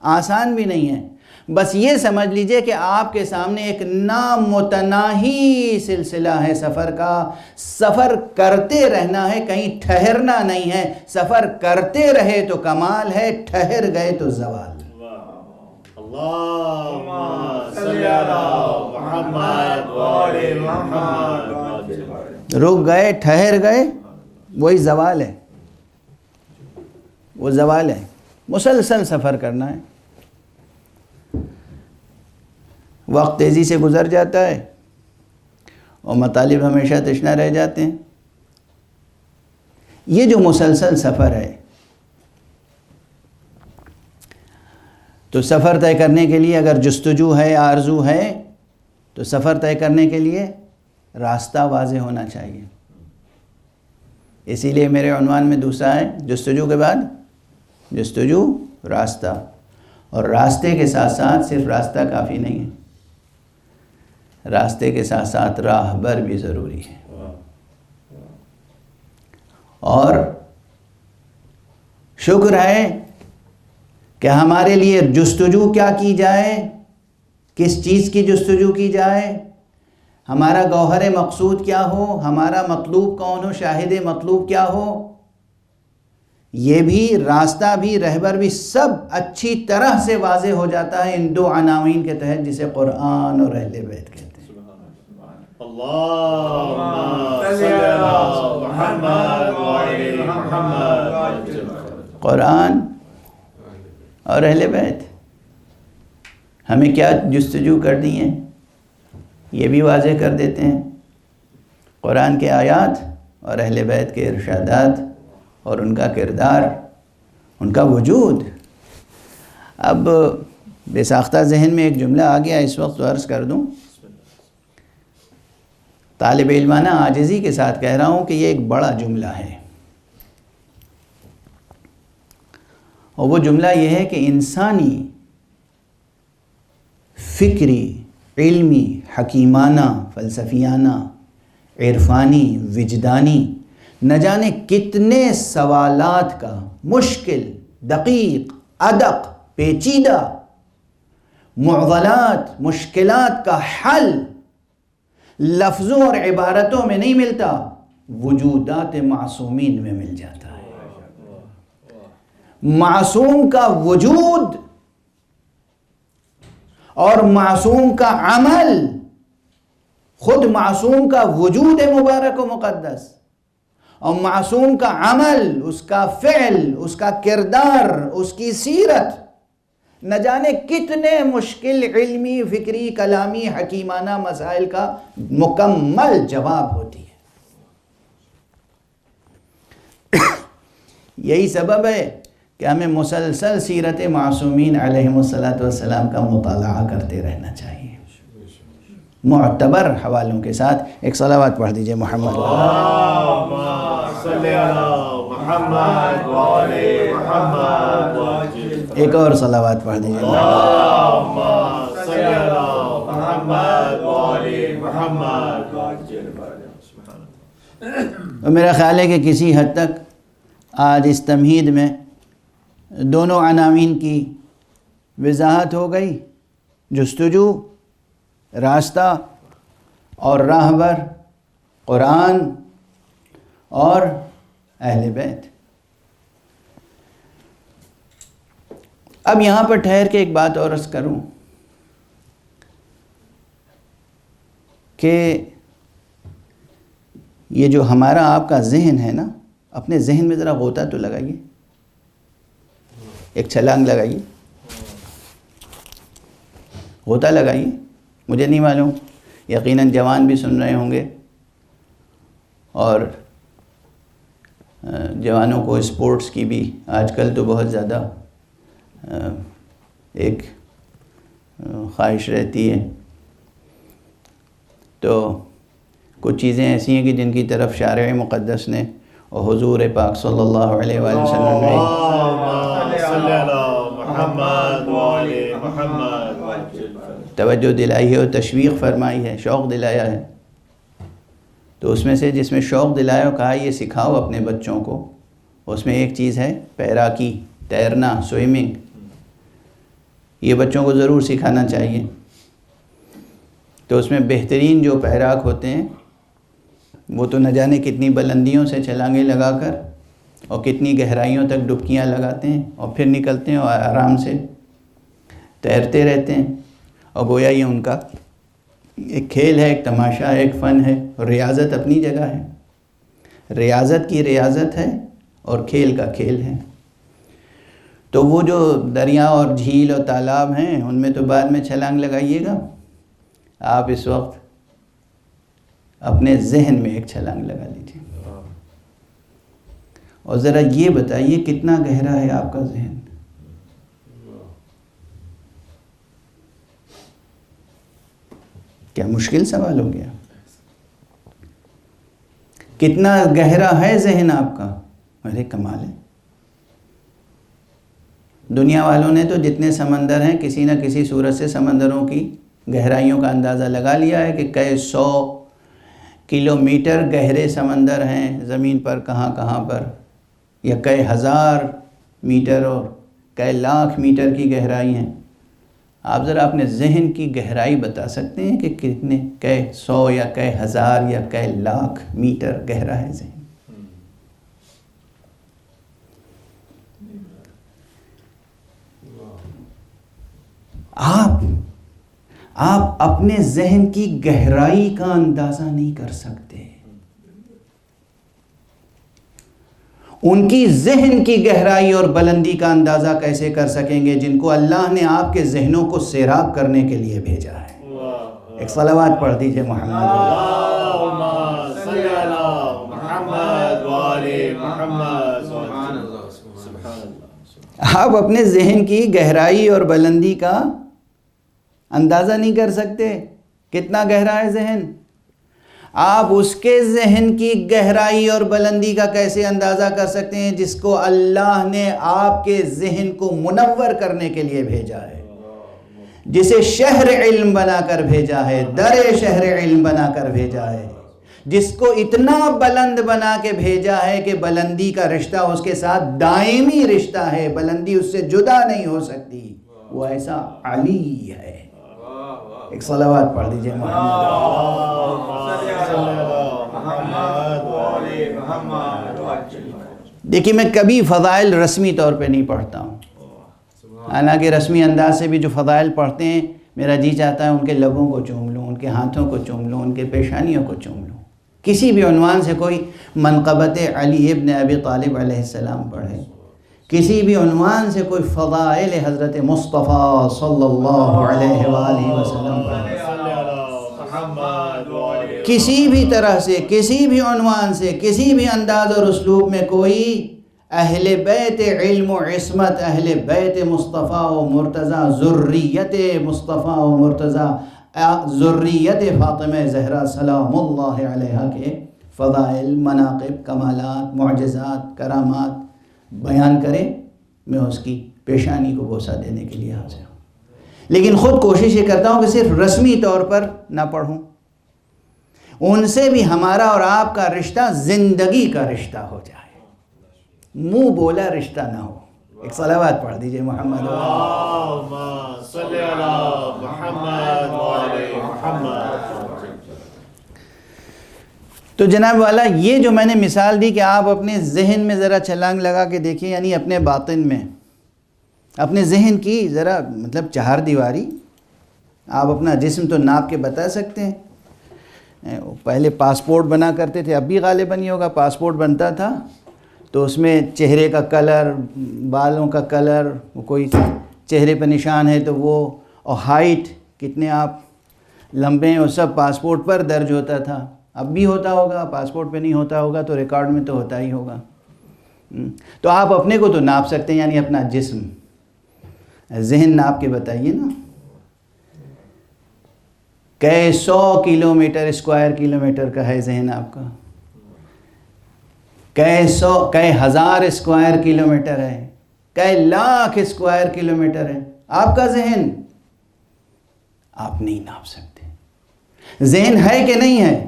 آسان بھی نہیں ہے۔ بس یہ سمجھ لیجئے کہ آپ کے سامنے ایک نامتناہی سلسلہ ہے سفر کا، سفر کرتے رہنا ہے، کہیں ٹھہرنا نہیں ہے، سفر کرتے رہے تو کمال ہے، ٹھہر گئے تو زوال۔ اللہم صلی علی محمد وعلی محمد، رک گئے، ٹھہر گئے، وہی زوال ہے، وہ زوال ہے۔ مسلسل سفر کرنا ہے، وقت تیزی سے گزر جاتا ہے اور مطالب ہمیشہ تشنا رہ جاتے ہیں۔ یہ جو مسلسل سفر ہے، تو سفر طے کرنے کے لیے اگر جستجو ہے، آرزو ہے، تو سفر طے کرنے کے لیے راستہ واضح ہونا چاہیے۔ اسی لیے میرے عنوان میں دوسرا ہے جستجو کے بعد جستجو، راستہ، اور راستے کے ساتھ ساتھ صرف راستہ کافی نہیں ہے، راستے کے ساتھ ساتھ راہبر بھی ضروری ہے۔ اور شکر ہے کہ ہمارے لیے جستجو کیا کی جائے، کس چیز کی جستجو کی جائے، ہمارا گوہر مقصود کیا ہو، ہمارا مطلوب کون ہو، شاہد مطلوب کیا ہو، یہ بھی، راستہ بھی، رہبر بھی، سب اچھی طرح سے واضح ہو جاتا ہے ان دو عناوین کے تحت جسے قرآن اور اہل بیت کہتے ہیں۔ اللہم صلی علی محمد وعلی محمد، قرآن اور اہل بیت ہمیں کیا جستجو کر دی ہیں یہ بھی واضح کر دیتے ہیں، قرآن کے آیات اور اہل بیت کے ارشادات اور ان کا کردار، ان کا وجود۔ اب بے ساختہ ذہن میں ایک جملہ آ گیا اس وقت، تو عرض کر دوں، طالب علمانہ عاجزی کے ساتھ کہہ رہا ہوں کہ یہ ایک بڑا جملہ ہے، اور وہ جملہ یہ ہے کہ انسانی فکری، علمی، حکیمانہ، فلسفیانہ، عرفانی، وجدانی نہ جانے کتنے سوالات کا مشکل، دقیق، ادق، پیچیدہ، معضلات، مشکلات کا حل لفظوں اور عبارتوں میں نہیں ملتا، وجودات معصومین میں مل جاتا ہے۔ معصوم کا وجود اور معصوم کا عمل، خود معصوم کا وجود مبارک و مقدس، اور معصوم کا عمل، اس کا فعل، اس کا کردار، اس کی سیرت نہ جانے کتنے مشکل علمی، فکری، کلامی، حکیمانہ مسائل کا مکمل جواب ہوتی ہے۔ یہی سبب ہے کہ ہمیں مسلسل سیرت معصومین علیہم السلام کا مطالعہ کرتے رہنا چاہیے۔ معتبر حوالوں کے ساتھ ایک صلوات پڑھ دیجئے محمد اللہم صلی علی محمد وعلی محمد، ایک اور صلوات پڑھ دیجئے اللہم صلی علی محمد وعلی محمد۔ اور میرا خیال ہے کہ کسی حد تک آج اس تمہید میں دونوں عناوین کی وضاحت ہو گئی، جستجو، راستہ اور راہبر، قرآن اور اہل بیت۔ اب یہاں پر ٹھہر کے ایک بات اور عرض کروں کہ یہ جو ہمارا آپ کا ذہن ہے نا، اپنے ذہن میں ذرا غوطہ تو لگائیے، ایک چھلانگ لگائیے، غوطہ لگائیے۔ مجھے نہیں معلوم، یقیناً جوان بھی سن رہے ہوں گے، اور جوانوں کو اسپورٹس کی بھی آج کل تو بہت زیادہ ایک خواہش رہتی ہے، تو کچھ چیزیں ایسی ہیں کہ جن کی طرف شارع مقدس نے اور حضور پاک صلی اللہ علیہ وآلہ وسلم نے صلی علی محمد وعلی محمد توجہ دلائی ہے اور تشویق فرمائی ہے، شوق دلایا ہے۔ تو اس میں سے جس میں شوق دلایا اور کہا یہ سکھاؤ اپنے بچوں کو، اس میں ایک چیز ہے پیراکی، تیرنا، سوئمنگ۔ یہ بچوں کو ضرور سکھانا چاہیے۔ تو اس میں بہترین جو پیراک ہوتے ہیں وہ تو نہ جانے کتنی بلندیوں سے چھلانگیں لگا کر اور کتنی گہرائیوں تک ڈبکیاں لگاتے ہیں، اور پھر نکلتے ہیں اور آرام سے تیرتے رہتے ہیں، اور گویا یہ ان کا ایک کھیل ہے، ایک تماشا ہے، ایک فن ہے، اور ریاضت اپنی جگہ ہے۔ ریاضت کی ریاضت ہے اور کھیل کا کھیل ہے۔ تو وہ جو دریا اور جھیل اور تالاب ہیں ان میں تو بعد میں چھلانگ لگائیے گا، آپ اس وقت اپنے ذہن میں ایک چھلانگ لگا لیجیے، اور ذرا یہ بتائیے کتنا گہرا ہے آپ کا ذہن۔ کیا مشکل سوال ہو گیا؟ کتنا گہرا ہے ذہن آپ کا؟ ارے کمال ہے۔ دنیا والوں نے تو جتنے سمندر ہیں کسی نہ کسی صورت سے سمندروں کی گہرائیوں کا اندازہ لگا لیا ہے کہ کئی 100 کلومیٹر گہرے سمندر ہیں زمین پر، کہاں کہاں پر، یا کئی 1000 میٹر اور کئی لاکھ میٹر کی گہرائی ہیں۔ آپ ذرا اپنے ذہن کی گہرائی بتا سکتے ہیں کہ کتنے، کئی 100 یا کئی 1000 یا کئی لاکھ میٹر گہرا ہے ذہن؟ آپ اپنے ذہن کی گہرائی کا اندازہ نہیں کر سکتے، ان کی ذہن کی گہرائی اور بلندی کا اندازہ کیسے کر سکیں گے جن کو اللہ نے آپ کے ذہنوں کو سیراب کرنے کے لیے بھیجا ہے۔ ایک صلوات پڑھ دیجئے محمد۔ اللہم صلی علی محمد وعلی محمد۔ سبحان اللہ، آپ اپنے ذہن کی گہرائی اور بلندی کا اندازہ نہیں کر سکتے. کتنا گہرا ہے ذہن؟ آپ اس کے ذہن کی گہرائی اور بلندی کا کیسے اندازہ کر سکتے ہیں جس کو اللہ نے آپ کے ذہن کو منور کرنے کے لیے بھیجا ہے، جسے شہر علم بنا کر بھیجا ہے، در شہر علم بنا کر بھیجا ہے، جس کو اتنا بلند بنا کے بھیجا ہے کہ بلندی کا رشتہ اس کے ساتھ دائمی رشتہ ہے، بلندی اس سے جدا نہیں ہو سکتی. وہ ایسا علی ہے. ایک صلوات پڑھ دیجئے دیکھیے میں کبھی فضائل رسمی طور پہ نہیں پڑھتا ہوں، حالانکہ رسمی انداز سے بھی جو فضائل پڑھتے ہیں میرا جی چاہتا ہے ان کے لبوں کو چوم لوں، ان کے ہاتھوں کو چوم لوں، ان کے پیشانیوں کو چوم لوں. کسی بھی عنوان سے کوئی منقبت علی ابن ابی طالب علیہ السلام پڑھے، کسی بھی عنوان سے کوئی فضائل حضرت مصطفیٰ صلی اللہ علیہ وآلہ وسلم پڑھے، کسی بھی طرح سے، کسی بھی عنوان سے، کسی بھی انداز اور اسلوب میں کوئی اہل بیت علم و عصمت، اہل بیت مصطفیٰ و مرتضیٰ، ذریت مصطفیٰ و مرتضیٰ، ذریت فاطمہ زہرا سلام اللہ علیہا کے فضائل، مناقب، کمالات، معجزات، کرامات بیان کرے، میں اس کی پیشانی کو بوسہ دینے کے لیے حاضر ہوں. لیکن خود کوشش یہ کرتا ہوں کہ صرف رسمی طور پر نہ پڑھوں، ان سے بھی ہمارا اور آپ کا رشتہ زندگی کا رشتہ ہو جائے، منہ بولا رشتہ نہ ہو. ایک صلوات پڑھ دیجئے محمد اللہم صلی علی محمد وعلی محمد. تو جناب والا یہ جو میں نے مثال دی کہ آپ اپنے ذہن میں ذرا چھلانگ لگا کے دیکھیں، یعنی اپنے باطن میں، اپنے ذہن کی ذرا مطلب چہار دیواری. آپ اپنا جسم تو ناپ کے بتا سکتے ہیں. پہلے پاسپورٹ بنا کرتے تھے، اب بھی غالباً یہ ہوگا، پاسپورٹ بنتا تھا تو اس میں چہرے کا کلر، بالوں کا کلر، کوئی چہرے پہ نشان ہے تو وہ، اور ہائٹ کتنے آپ لمبے ہیں، وہ سب پاسپورٹ پر درج ہوتا تھا. اب بھی ہوتا ہوگا، پاسپورٹ پہ نہیں ہوتا ہوگا تو ریکارڈ میں تو ہوتا ہی ہوگا. تو آپ اپنے کو تو ناپ سکتے ہیں، یعنی اپنا جسم. ذہن ناپ کے بتائیے نا، کئی 100 کلومیٹر اسکوائر کلومیٹر کا ہے ذہن آپ کا، کئی ہزار اسکوائر کلومیٹر ہے، کئی لاکھ اسکوائر کلومیٹر ہے آپ کا ذہن. آپ نہیں ناپ سکتے. ذہن ہے کہ نہیں ہے؟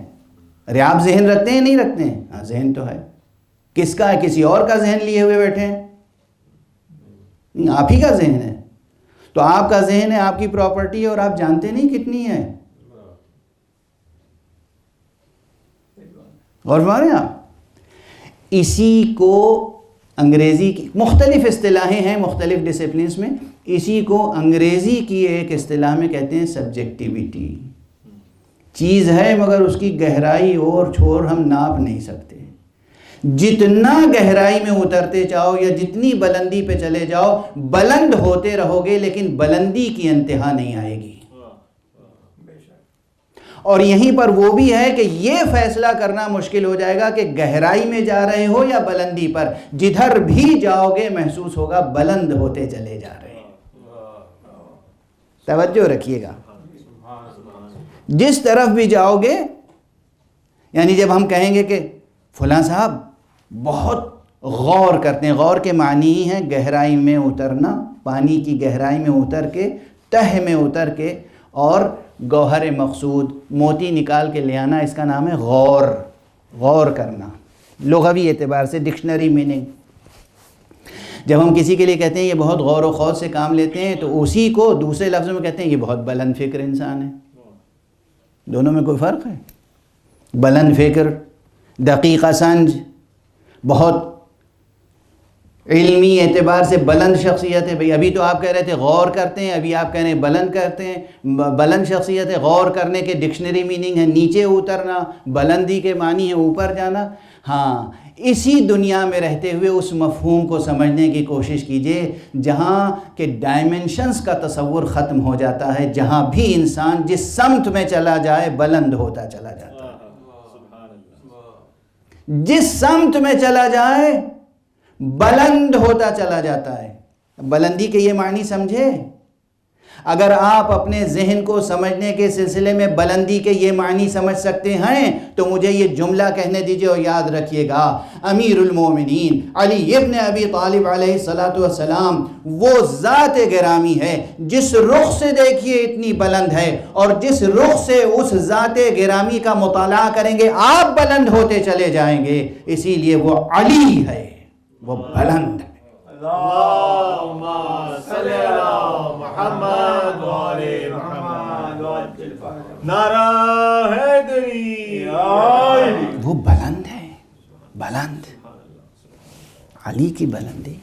ارے آپ ذہن رکھتے ہیں نہیں رکھتے ہیں؟ ہاں ذہن تو ہے. کس کا ہے؟ کسی اور کا ذہن لیے ہوئے بیٹھے ہیں؟ نہیں، آپ ہی کا ذہن ہے. تو آپ کا ذہن ہے، آپ کی پراپرٹی ہے، اور آپ جانتے نہیں کتنی ہے. اور مانے آپ اسی کو انگریزی کی مختلف اصطلاحیں ہیں مختلف ڈسپلنز میں، اسی کو انگریزی کی ایک اصطلاح میں کہتے ہیں سبجیکٹیویٹی. چیز ہے مگر اس کی گہرائی اور چھور ہم ناپ نہیں سکتے. جتنا گہرائی میں اترتے جاؤ یا جتنی بلندی پہ چلے جاؤ، بلند ہوتے رہو گے لیکن بلندی کی انتہا نہیں آئے گی. اور یہیں پر وہ بھی ہے کہ یہ فیصلہ کرنا مشکل ہو جائے گا کہ گہرائی میں جا رہے ہو یا بلندی پر. جدھر بھی جاؤ گے محسوس ہوگا بلند ہوتے چلے جا رہے ہیں. توجہ رکھیے گا، جس طرف بھی جاؤ گے، یعنی جب ہم کہیں گے کہ فلاں صاحب بہت غور کرتے ہیں، غور کے معنی ہی ہے گہرائی میں اترنا، پانی کی گہرائی میں اتر کے، تہ میں اتر کے، اور گوہر مقصود موتی نکال کے لے آنا، اس کا نام ہے غور. غور کرنا لغوی اعتبار سے، ڈکشنری میننگ. جب ہم کسی کے لیے کہتے ہیں یہ بہت غور و خوض سے کام لیتے ہیں تو اسی کو دوسرے لفظوں میں کہتے ہیں یہ بہت بلند فکر انسان ہے. دونوں میں کوئی فرق ہے؟ بلند فکر، دقیقہ سنج، بہت علمی اعتبار سے بلند شخصیت ہے. بھئی ابھی تو آپ کہہ رہے تھے غور کرتے ہیں، ابھی آپ کہہ رہے ہیں بلند کرتے ہیں. بلند شخصیت ہے، غور کرنے کے ڈکشنری میننگ ہے نیچے اترنا، بلندی کے معنی ہے اوپر جانا. ہاں، اسی دنیا میں رہتے ہوئے اس مفہوم کو سمجھنے کی کوشش کیجئے جہاں کہ ڈائمنشنز کا تصور ختم ہو جاتا ہے، جہاں بھی انسان جس سمت میں چلا جائے بلند ہوتا چلا جاتا ہے. جس سمت میں چلا جائے بلند ہوتا چلا جاتا ہے۔ بلندی کے یہ معنی سمجھے؟ اگر آپ اپنے ذہن کو سمجھنے کے سلسلے میں بلندی کے یہ معنی سمجھ سکتے ہیں تو مجھے یہ جملہ کہنے دیجئے اور یاد رکھیے گا، امیر المومنین علی ابن ابی طالب علیہ السلام وہ ذات گرامی ہے جس رخ سے دیکھیے اتنی بلند ہے، اور جس رخ سے اس ذات گرامی کا مطالعہ کریں گے آپ بلند ہوتے چلے جائیں گے، اسی لیے وہ علی ہے، وہ بلند ہے۔ اللهم صل على محمد وعلى محمد نعرہ حیدری، وہ بلند ہے، بلند، علی کی بلندی،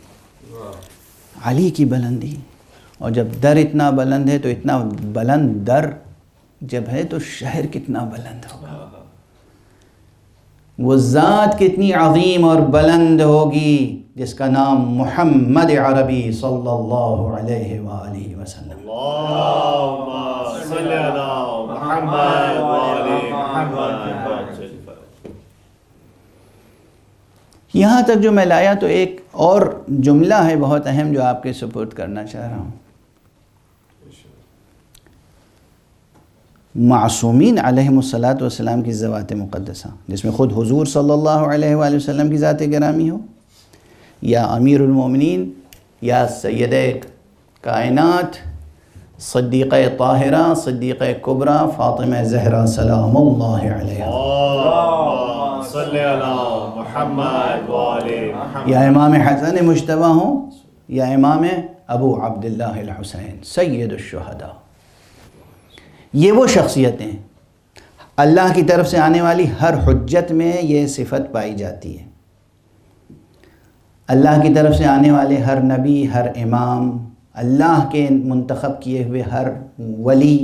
علی کی بلندی۔ اور جب در اتنا بلند ہے تو اتنا بلند در جب ہے تو شہر کتنا بلند ہوگا، وہ ذات کتنی عظیم اور بلند ہوگی جس کا نام محمد عربی صلی اللہ علیہ وآلہ وسلم۔ اللهم صل على محمد وعلى محمد۔ یہاں تک جو میں لایا تو ایک اور جملہ ہے بہت اہم جو آپ کے سپورٹ کرنا چاہ رہا ہوں۔ معصومین علیہم الصلاۃ والسلام کی ذوات مقدسہ، جس میں خود حضور صلی اللہ علیہ وآلہ وسلم کی ذات گرامی ہو، یا امیر المومنین، یا سید کائنات صدیقہ طاہرہ صدیقہ کبریٰ فاطمہ زہرا سلام اللہ علیہا، اللهم صل على محمد وعلى محمد، یا امام حسن مجتبیٰ ہوں یا امام ابو عبداللہ الحسین سید الشہداء۔ یہ وہ شخصیتیں اللہ کی طرف سے آنے والی ہر حجت میں یہ صفت پائی جاتی ہے، اللہ کی طرف سے آنے والے ہر نبی، ہر امام، اللہ کے منتخب کیے ہوئے ہر ولی،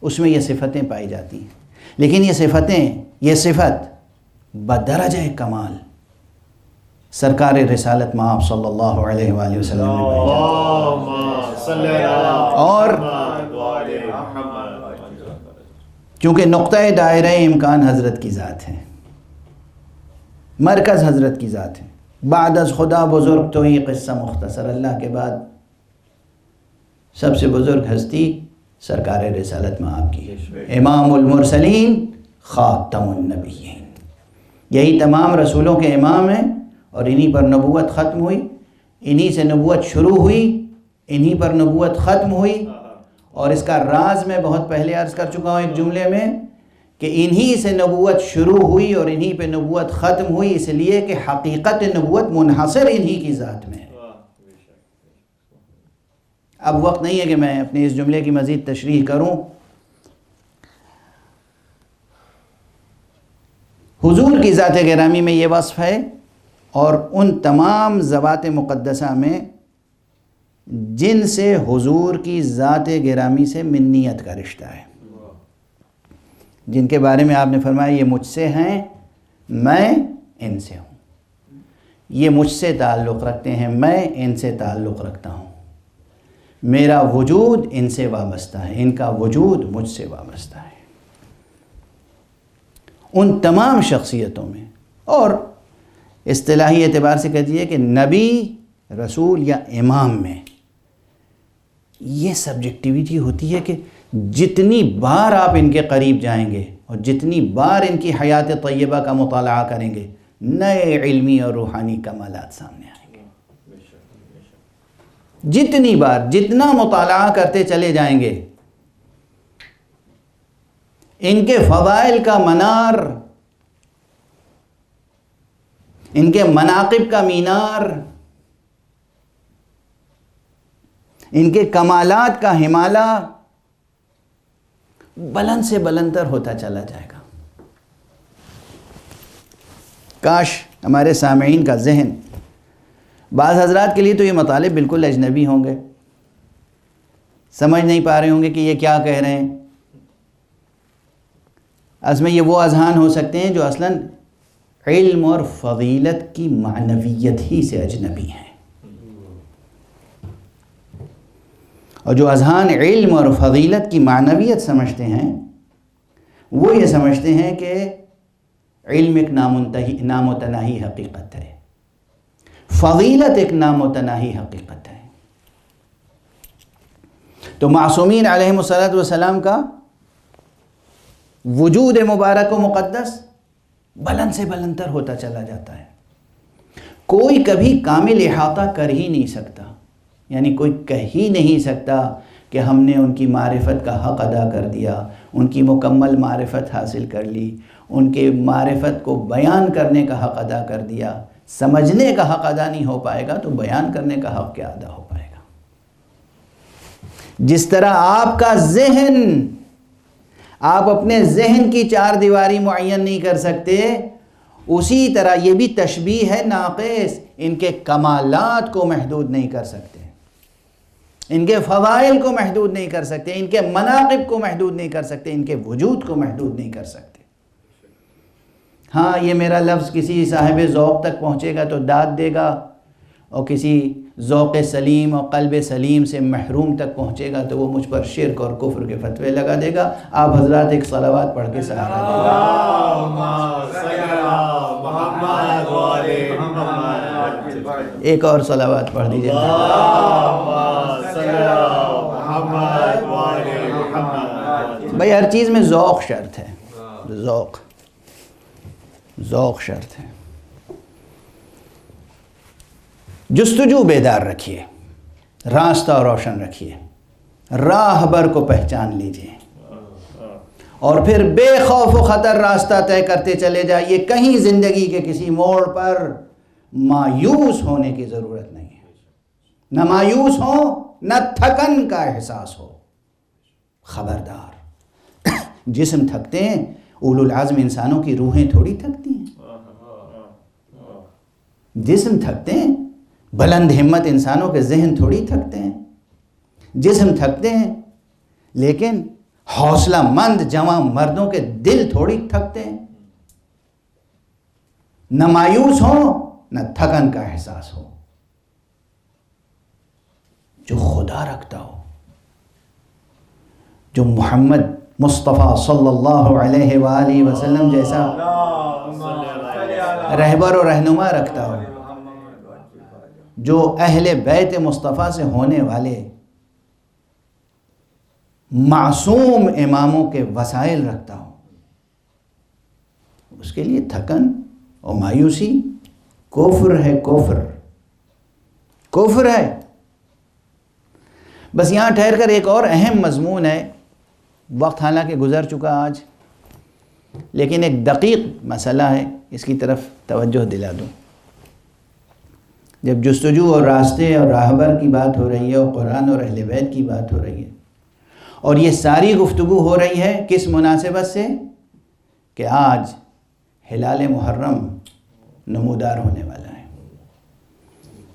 اس میں یہ صفتیں پائی جاتی ہیں، لیکن یہ صفت بدرجہ کمال سرکار رسالت مآب صلی اللہ علیہ وآلہ وسلم میں پائی جاتی ہے۔ اللهم صل على اور محمد وعلى محمد، کیونکہ نقطہ دائرہ امکان حضرت کی ذات ہے، مرکز حضرت کی ذات ہے، بعد از خدا بزرگ تو ہی قصہ مختصر، اللہ کے بعد سب سے بزرگ ہستی سرکار رسالت مآب کی ہے، امام المرسلین خاتم النبیین، یہی تمام رسولوں کے امام ہیں، اور انہی پر نبوت ختم ہوئی، انہی سے نبوت شروع ہوئی، انہی پر نبوت ختم ہوئی۔ اور اس کا راز میں بہت پہلے عرض کر چکا ہوں ایک جملے میں کہ انہی سے نبوت شروع ہوئی اور انہی پہ نبوت ختم ہوئی، اس لیے کہ حقیقت نبوت منحصر انہی کی ذات میں ہے۔ اب وقت نہیں ہے کہ میں اپنے اس جملے کی مزید تشریح کروں۔ حضور کی ذات گرامی میں یہ وصف ہے، اور ان تمام ذوات مقدسہ میں جن سے حضور کی ذات گرامی سے منیت کا رشتہ ہے، جن کے بارے میں آپ نے فرمایا یہ مجھ سے ہیں، میں ان سے ہوں، یہ مجھ سے تعلق رکھتے ہیں، میں ان سے تعلق رکھتا ہوں، میرا وجود ان سے وابستہ ہے، ان کا وجود مجھ سے وابستہ ہے۔ ان تمام شخصیتوں میں، اور اصطلاحی اعتبار سے کہہ دیجیے کہ نبی، رسول یا امام میں یہ سبجیکٹیویٹی ہوتی ہے کہ جتنی بار آپ ان کے قریب جائیں گے اور جتنی بار ان کی حیات طیبہ کا مطالعہ کریں گے، نئے علمی اور روحانی کمالات سامنے آئیں گے۔ جتنی بار، جتنا مطالعہ کرتے چلے جائیں گے، ان کے فضائل کا منار، ان کے مناقب کا مینار، ان کے کمالات کا ہمالہ بلند سے بلندتر ہوتا چلا جائے گا۔ کاش ہمارے سامعین کا ذہن، بعض حضرات کے لیے تو یہ مطالب بالکل اجنبی ہوں گے، سمجھ نہیں پا رہے ہوں گے کہ یہ کیا کہہ رہے ہیں۔ اصل میں یہ وہ اذہان ہو سکتے ہیں جو اصلاً علم اور فضیلت کی معنویت ہی سے اجنبی ہیں، اور جو اذہان علم اور فضیلت کی معنویت سمجھتے ہیں وہ یہ سمجھتے ہیں کہ علم ایک نامتناہی حقیقت ہے، فضیلت ایک نامتناہی حقیقت ہے. تو معصومین علیہم الصلاۃ والسلام کا وجود مبارک و مقدس بلند سے بلندتر ہوتا چلا جاتا ہے. کوئی کبھی کامل احاطہ کر ہی نہیں سکتا، یعنی کوئی کہہ ہی نہیں سکتا کہ ہم نے ان کی معرفت کا حق ادا کر دیا، ان کی مکمل معرفت حاصل کر لی، ان کے معرفت کو بیان کرنے کا حق ادا کر دیا. سمجھنے کا حق ادا نہیں ہو پائے گا تو بیان کرنے کا حق کیا ادا ہو پائے گا؟ جس طرح آپ کا ذہن، آپ اپنے ذہن کی چار دیواری معین نہیں کر سکتے، اسی طرح یہ بھی تشبیہ ہے ناقص، ان کے کمالات کو محدود نہیں کر سکتے، ان کے فضائل کو محدود نہیں کر سکتے، ان کے مناقب کو محدود نہیں کر سکتے، ان کے وجود کو محدود نہیں کر سکتے. ہاں یہ میرا لفظ کسی صاحب ذوق تک پہنچے گا تو داد دے گا، اور کسی ذوق سلیم اور قلب سلیم سے محروم تک پہنچے گا تو وہ مجھ پر شرک اور کفر کے فتوے لگا دے گا. آپ حضرات ایک صلوات پڑھ کے سہارا دے گا. ایک اور صلوات پڑھ دیجیے. بھائی ہر چیز میں ذوق شرط ہے، ذوق شرط ہے. جستجو بیدار رکھیے، راستہ روشن رکھیے، راہبر کو پہچان لیجئے، اور پھر بے خوف و خطر راستہ طے کرتے چلے جائیے. کہیں زندگی کے کسی موڑ پر مایوس ہونے کی ضرورت نہیں ہے. نہ مایوس ہو، نہ تھکن کا احساس ہو. خبردار، جسم تھکتے ہیں، اولو العزم انسانوں کی روحیں تھوڑی تھکتی ہیں. جسم تھکتے ہیں، بلند ہمت انسانوں کے ذہن تھوڑی تھکتے ہیں. جسم تھکتے ہیں لیکن حوصلہ مند جوان مردوں کے دل تھوڑی تھکتے ہیں. نہ مایوس ہو، نہ تھکن کا احساس ہو. جو خدا رکھتا ہو، جو محمد مصطفیٰ صلی اللہ علیہ وآلہ وسلم جیسا رہبر و رہنما رکھتا ہو، جو اہل بیت مصطفیٰ سے ہونے والے معصوم اماموں کے وسائل رکھتا ہو، اس کے لیے تھکن اور مایوسی کفر ہے. کفر ہے. بس یہاں ٹھہر کر ایک اور اہم مضمون ہے، وقت حالانکہ گزر چکا آج، لیکن ایک دقیق مسئلہ ہے، اس کی طرف توجہ دلا دوں. جب جستجو اور راستے اور راہبر کی بات ہو رہی ہے، اور قرآن اور اہل بیت کی بات ہو رہی ہے، اور یہ ساری گفتگو ہو رہی ہے کس مناسبت سے؟ کہ آج ہلال محرم نمودار ہونے والا ہے.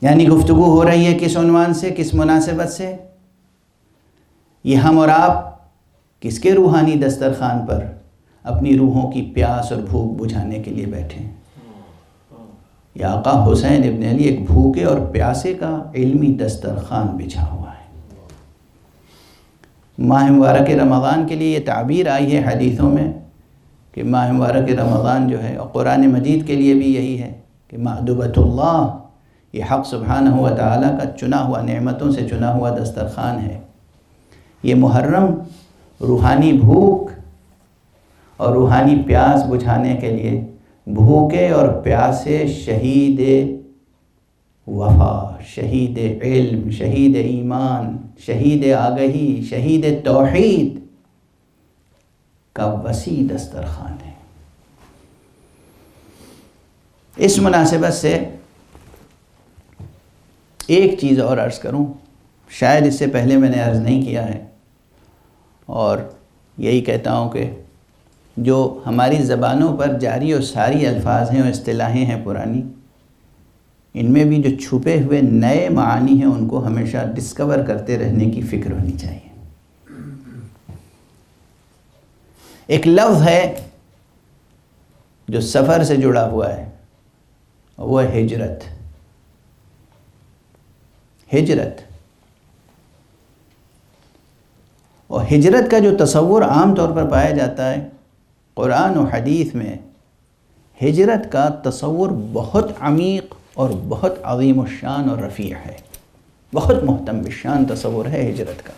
یعنی گفتگو ہو رہی ہے کس عنوان سے، کس مناسبت سے؟ یہ ہم اور آپ کس کے روحانی دسترخوان پر اپنی روحوں کی پیاس اور بھوک بجھانے کے لیے بیٹھے ہیں؟ یا آقا حسین ابن علی ایک بھوکے اور پیاسے کا علمی دسترخوان بچھا ہوا ہے. ماہ مبارک رمضان کے لیے یہ تعبیر آئی ہے حدیثوں میں کہ ماہ مبارک رمضان جو ہے، اور قرآن مجید کے لیے بھی یہی ہے کہ مأدبۃ اللہ، یہ حق سبحانہ و تعالیٰ کا چنا ہوا، نعمتوں سے چنا ہوا دسترخوان ہے. یہ محرم روحانی بھوک اور روحانی پیاس بجھانے کے لیے بھوکے اور پیاسے شہید وفا، شہید علم، شہید ایمان، شہید آگہی، شہید توحید کا وسیع دسترخوان ہے. اس مناسبت سے ایک چیز اور عرض کروں، شاید اس سے پہلے میں نے عرض نہیں کیا ہے، اور یہی کہتا ہوں کہ جو ہماری زبانوں پر جاری اور ساری الفاظ ہیں اور اصطلاحیں ہیں پرانی، ان میں بھی جو چھپے ہوئے نئے معانی ہیں ان کو ہمیشہ ڈسکور کرتے رہنے کی فکر ہونی چاہیے. ایک لفظ ہے جو سفر سے جڑا ہوا ہے، وہ ہے ہجرت. ہجرت، اور ہجرت کا جو تصور عام طور پر پایا جاتا ہے قرآن و حدیث میں، ہجرت کا تصور بہت عمیق اور بہت عظیم الشان اور رفیع ہے، بہت محتم بالشان تصور ہے ہجرت کا۔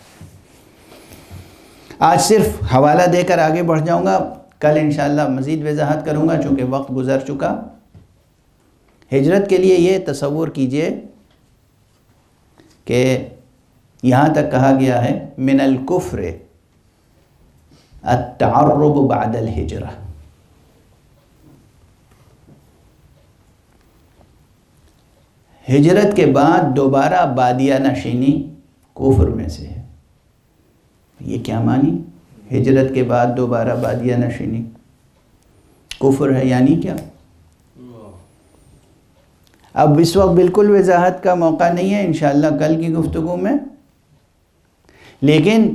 آج صرف حوالہ دے کر آگے بڑھ جاؤں گا، کل انشاءاللہ مزید وضاحت کروں گا چونکہ وقت گزر چکا۔ ہجرت کے لیے یہ تصور کیجئے کہ یہاں تک کہا گیا ہے من الکفر التعرب بعد الہجرہ، ہجرت کے بعد دوبارہ بادیہ نشینی کفر میں سے ہے۔ یہ کیا معنی؟ ہجرت کے بعد دوبارہ بادیہ نشینی کفر ہے، یعنی کیا؟ اب اس وقت بالکل وضاحت کا موقع نہیں ہے، انشاءاللہ کل کی گفتگو میں، لیکن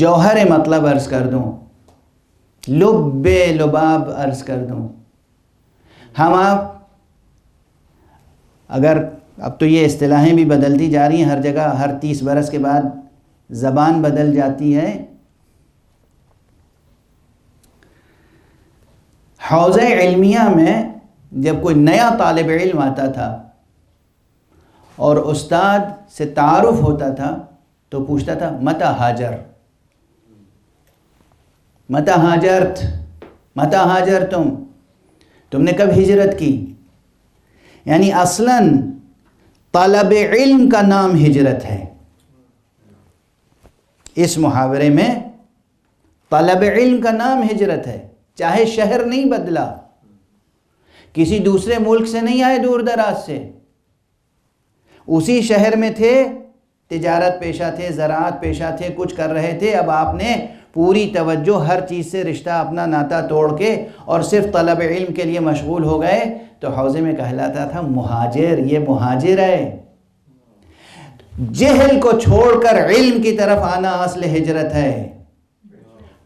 جوہر مطلب عرض کر دوں، لب لباب عرض کر دوں۔ ہم آپ اگر اب تو یہ اصطلاحیں بھی بدلتی جا رہی ہیں، ہر جگہ ہر 30 برس کے بعد زبان بدل جاتی ہے۔ حوزہ علمیہ میں جب کوئی نیا طالب علم آتا تھا اور استاد سے تعارف ہوتا تھا تو پوچھتا تھا متى ہاجر، متى ہاجرت، متى ہاجرتم، تم نے کب ہجرت کی؟ یعنی اصلاً طلب علم کا نام ہجرت ہے۔ اس محاورے میں طلب علم کا نام ہجرت ہے، چاہے شہر نہیں بدلا، کسی دوسرے ملک سے نہیں آئے دور دراز سے، اسی شہر میں تھے، تجارت پیشہ تھے، زراعت پیشہ تھے، کچھ کر رہے تھے، اب آپ نے پوری توجہ ہر چیز سے رشتہ اپنا ناتا توڑ کے اور صرف طلب علم کے لیے مشغول ہو گئے تو حوزے میں کہلاتا تھا مہاجر۔ یہ مہاجر ہے۔ جہل کو چھوڑ کر علم کی طرف آنا اصل ہجرت ہے،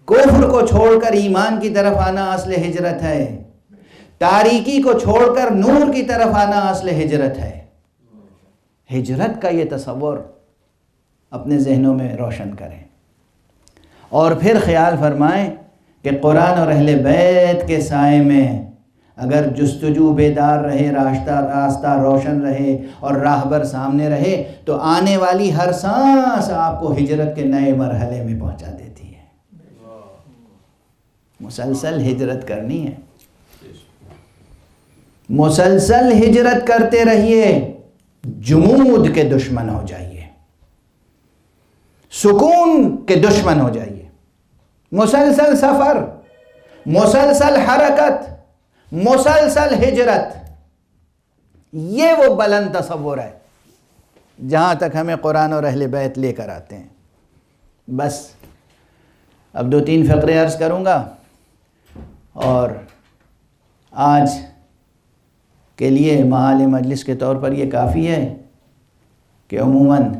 کفر کو چھوڑ کر ایمان کی طرف آنا اصل ہجرت ہے، تاریکی کو چھوڑ کر نور کی طرف آنا اصل ہجرت ہے۔ ہجرت کا یہ تصور اپنے ذہنوں میں روشن کریں اور پھر خیال فرمائیں کہ قرآن اور اہل بیت کے سائے میں اگر جستجو بیدار رہے، راستہ روشن رہے اور راہبر سامنے رہے تو آنے والی ہر سانس آپ کو ہجرت کے نئے مرحلے میں پہنچا دیتی ہے۔ مسلسل ہجرت کرنی ہے، مسلسل ہجرت کرتے رہیے، جمود کے دشمن ہو جائیے، سکون کے دشمن ہو جائیے۔ مسلسل سفر، مسلسل حرکت، مسلسل ہجرت، یہ وہ بلند تصور ہے جہاں تک ہمیں قرآن اور اہل بیت لے کر آتے ہیں۔ بس اب 2-3 فقرے عرض کروں گا اور آج کے لیے معال مجلس کے طور پر یہ کافی ہے کہ عموماً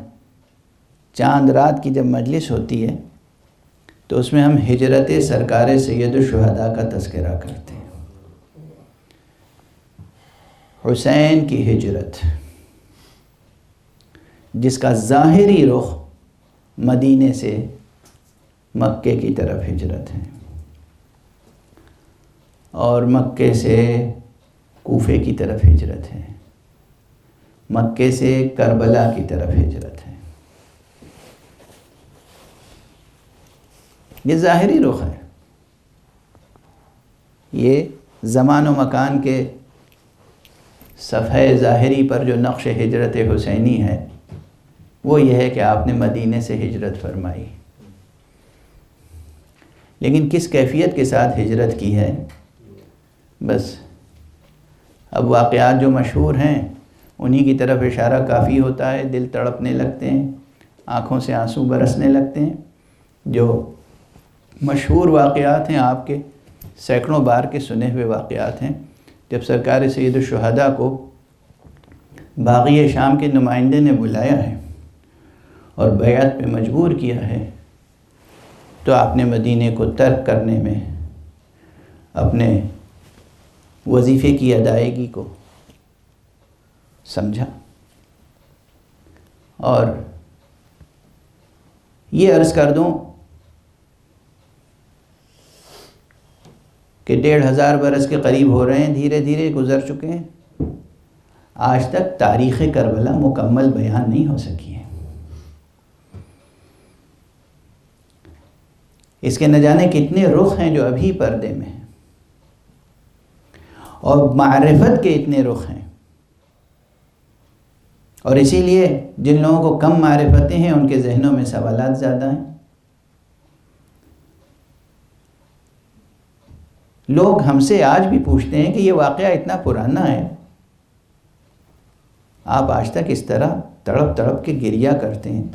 چاند رات کی جب مجلس ہوتی ہے تو اس میں ہم ہجرت سرکار سید الشہداء کا تذکرہ کرتے ہیں۔ حسین کی ہجرت، جس کا ظاہری رخ مدینے سے مکے کی طرف ہجرت ہے اور مکے سے کوفے کی طرف ہجرت ہے، مکے سے کربلا کی طرف ہجرت ہے۔ یہ ظاہری رخ ہے، یہ زمان و مکان کے صفحہ ظاہری پر جو نقش ہجرت حسینی ہے وہ یہ ہے کہ آپ نے مدینے سے ہجرت فرمائی، لیکن کس کیفیت کے ساتھ ہجرت کی ہے؟ بس اب واقعات جو مشہور ہیں انہی کی طرف اشارہ کافی ہوتا ہے، دل تڑپنے لگتے ہیں، آنکھوں سے آنسو برسنے لگتے ہیں۔ جو مشہور واقعات ہیں، آپ کے سینکڑوں بار کے سنے ہوئے واقعات ہیں، جب سرکار سید الشہداء کو باغی شام کے نمائندے نے بلایا ہے اور بیعت پہ مجبور کیا ہے تو آپ نے مدینے کو ترک کرنے میں اپنے وظیفے کی ادائیگی کو سمجھا۔ اور یہ عرض کر دوں کہ 1500 برس کے قریب ہو رہے ہیں، دھیرے دھیرے گزر چکے ہیں۔ آج تک تاریخ کربلا مکمل بیان نہیں ہو سکی ہے۔ اس کے نہ جانے کتنے رخ ہیں جو ابھی پردے میں ہیں، اور معرفت کے اتنے رخ ہیں، اور اسی لیے جن لوگوں کو کم معرفتیں ہیں ان کے ذہنوں میں سوالات زیادہ ہیں۔ لوگ ہم سے آج بھی پوچھتے ہیں کہ یہ واقعہ اتنا پرانا ہے، آپ آج تک اس طرح تڑپ تڑپ کے گریہ کرتے ہیں،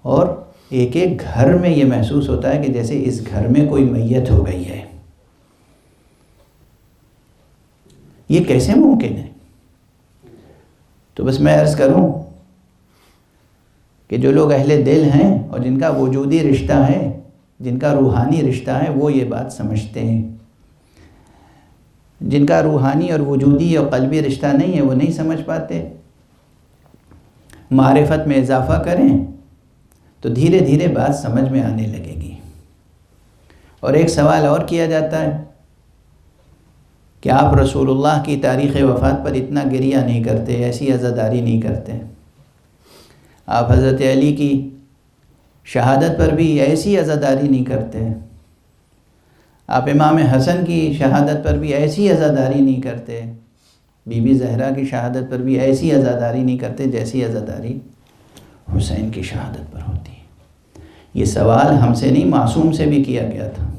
اور ایک ایک گھر میں یہ محسوس ہوتا ہے کہ جیسے اس گھر میں کوئی میت ہو گئی ہے، یہ کیسے ممکن ہے؟ تو بس میں عرض کروں کہ جو لوگ اہل دل ہیں اور جن کا وجودی رشتہ ہے، جن کا روحانی رشتہ ہے، وہ یہ بات سمجھتے ہیں۔ جن کا روحانی اور وجودی اور قلبی رشتہ نہیں ہے وہ نہیں سمجھ پاتے۔ معرفت میں اضافہ کریں تو دھیرے دھیرے بات سمجھ میں آنے لگے گی۔ اور ایک سوال اور کیا جاتا ہے کہ آپ رسول اللہ کی تاریخ وفات پر اتنا گریہ نہیں کرتے، ایسی عزاداری نہیں کرتے، آپ حضرت علی کی شہادت پر بھی ایسی عزاداری نہیں کرتے، آپ امام حسن کی شہادت پر بھی ایسی عزاداری نہیں کرتے، بی بی زہرا کی شہادت پر بھی ایسی عزاداری نہیں کرتے جیسی عزاداری حسین کی شہادت پر ہوتی ہے۔ یہ سوال ہم سے نہیں، معصوم سے بھی کیا گیا تھا۔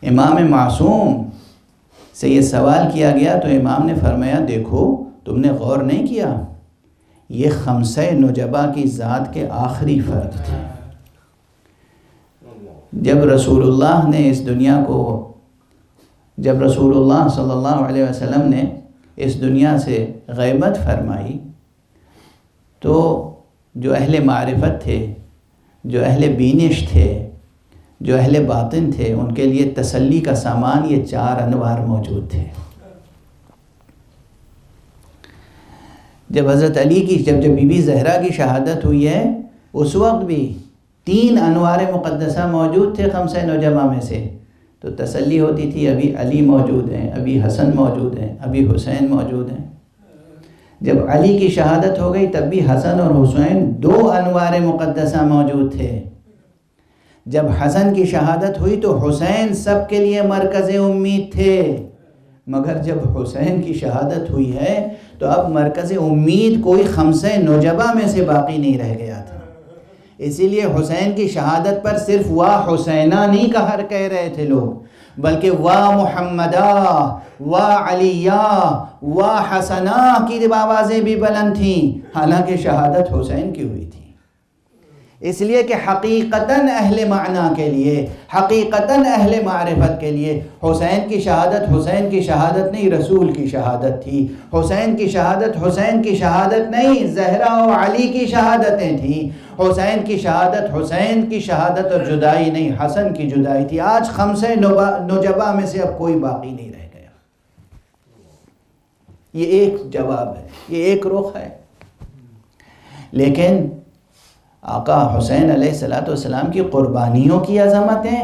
امام معصوم سے یہ سوال کیا گیا تو امام نے فرمایا، دیکھو تم نے غور نہیں کیا، یہ خمسہ نجبہ کی ذات کے آخری فرد تھے۔ جب رسول اللہ نے اس دنیا کو، جب رسول اللہ صلی اللہ علیہ وسلم نے اس دنیا سے غیبت فرمائی تو جو اہل معرفت تھے، جو اہل بینش تھے، جو اہل باطن تھے، ان کے لیے تسلی کا سامان یہ 4 انوار موجود تھے۔ جب حضرت علی کی جب بی بی زہرا کی شہادت ہوئی ہے اس وقت بھی 3 انوار مقدسہ موجود تھے خمسہ نجبہ میں سے، تو تسلی ہوتی تھی ابھی علی موجود ہیں، ابھی حسن موجود ہیں، ابھی حسین موجود ہیں۔ جب علی کی شہادت ہو گئی تب بھی حسن اور حسین 2 انوار مقدسہ موجود تھے۔ جب حسن کی شہادت ہوئی تو حسین سب کے لیے مرکز امید تھے، مگر جب حسین کی شہادت ہوئی ہے تو اب مرکز امید کوئی خمسہ نجبہ میں سے باقی نہیں رہ گیا تھا۔ اسی لیے حسین کی شہادت پر صرف واہ حسینہ نہیں کہہ رہے تھے لوگ، بلکہ واہ محمدہ، واہ علیہ، واہ حسنہ کی آوازیں بھی بلند تھیں، حالانکہ شہادت حسین کی ہوئی تھی۔ اس لیے کہ حقیقتاً اہل معنی کے لیے، حقیقتاً اہل معرفت کے لیے حسین کی شہادت نہیں، رسول کی شہادت تھی۔ حسین کی شہادت نہیں، زہرا و علی کی شہادتیں تھیں۔ حسین کی شہادت اور جدائی نہیں، حسن کی جدائی تھی۔ آج خمسہ نجبہ میں سے اب کوئی باقی نہیں رہ گیا۔ یہ ایک جواب ہے، یہ ایک رخ ہے۔ لیکن آقا حسین علیہ السلام کی قربانیوں کی عظمتیں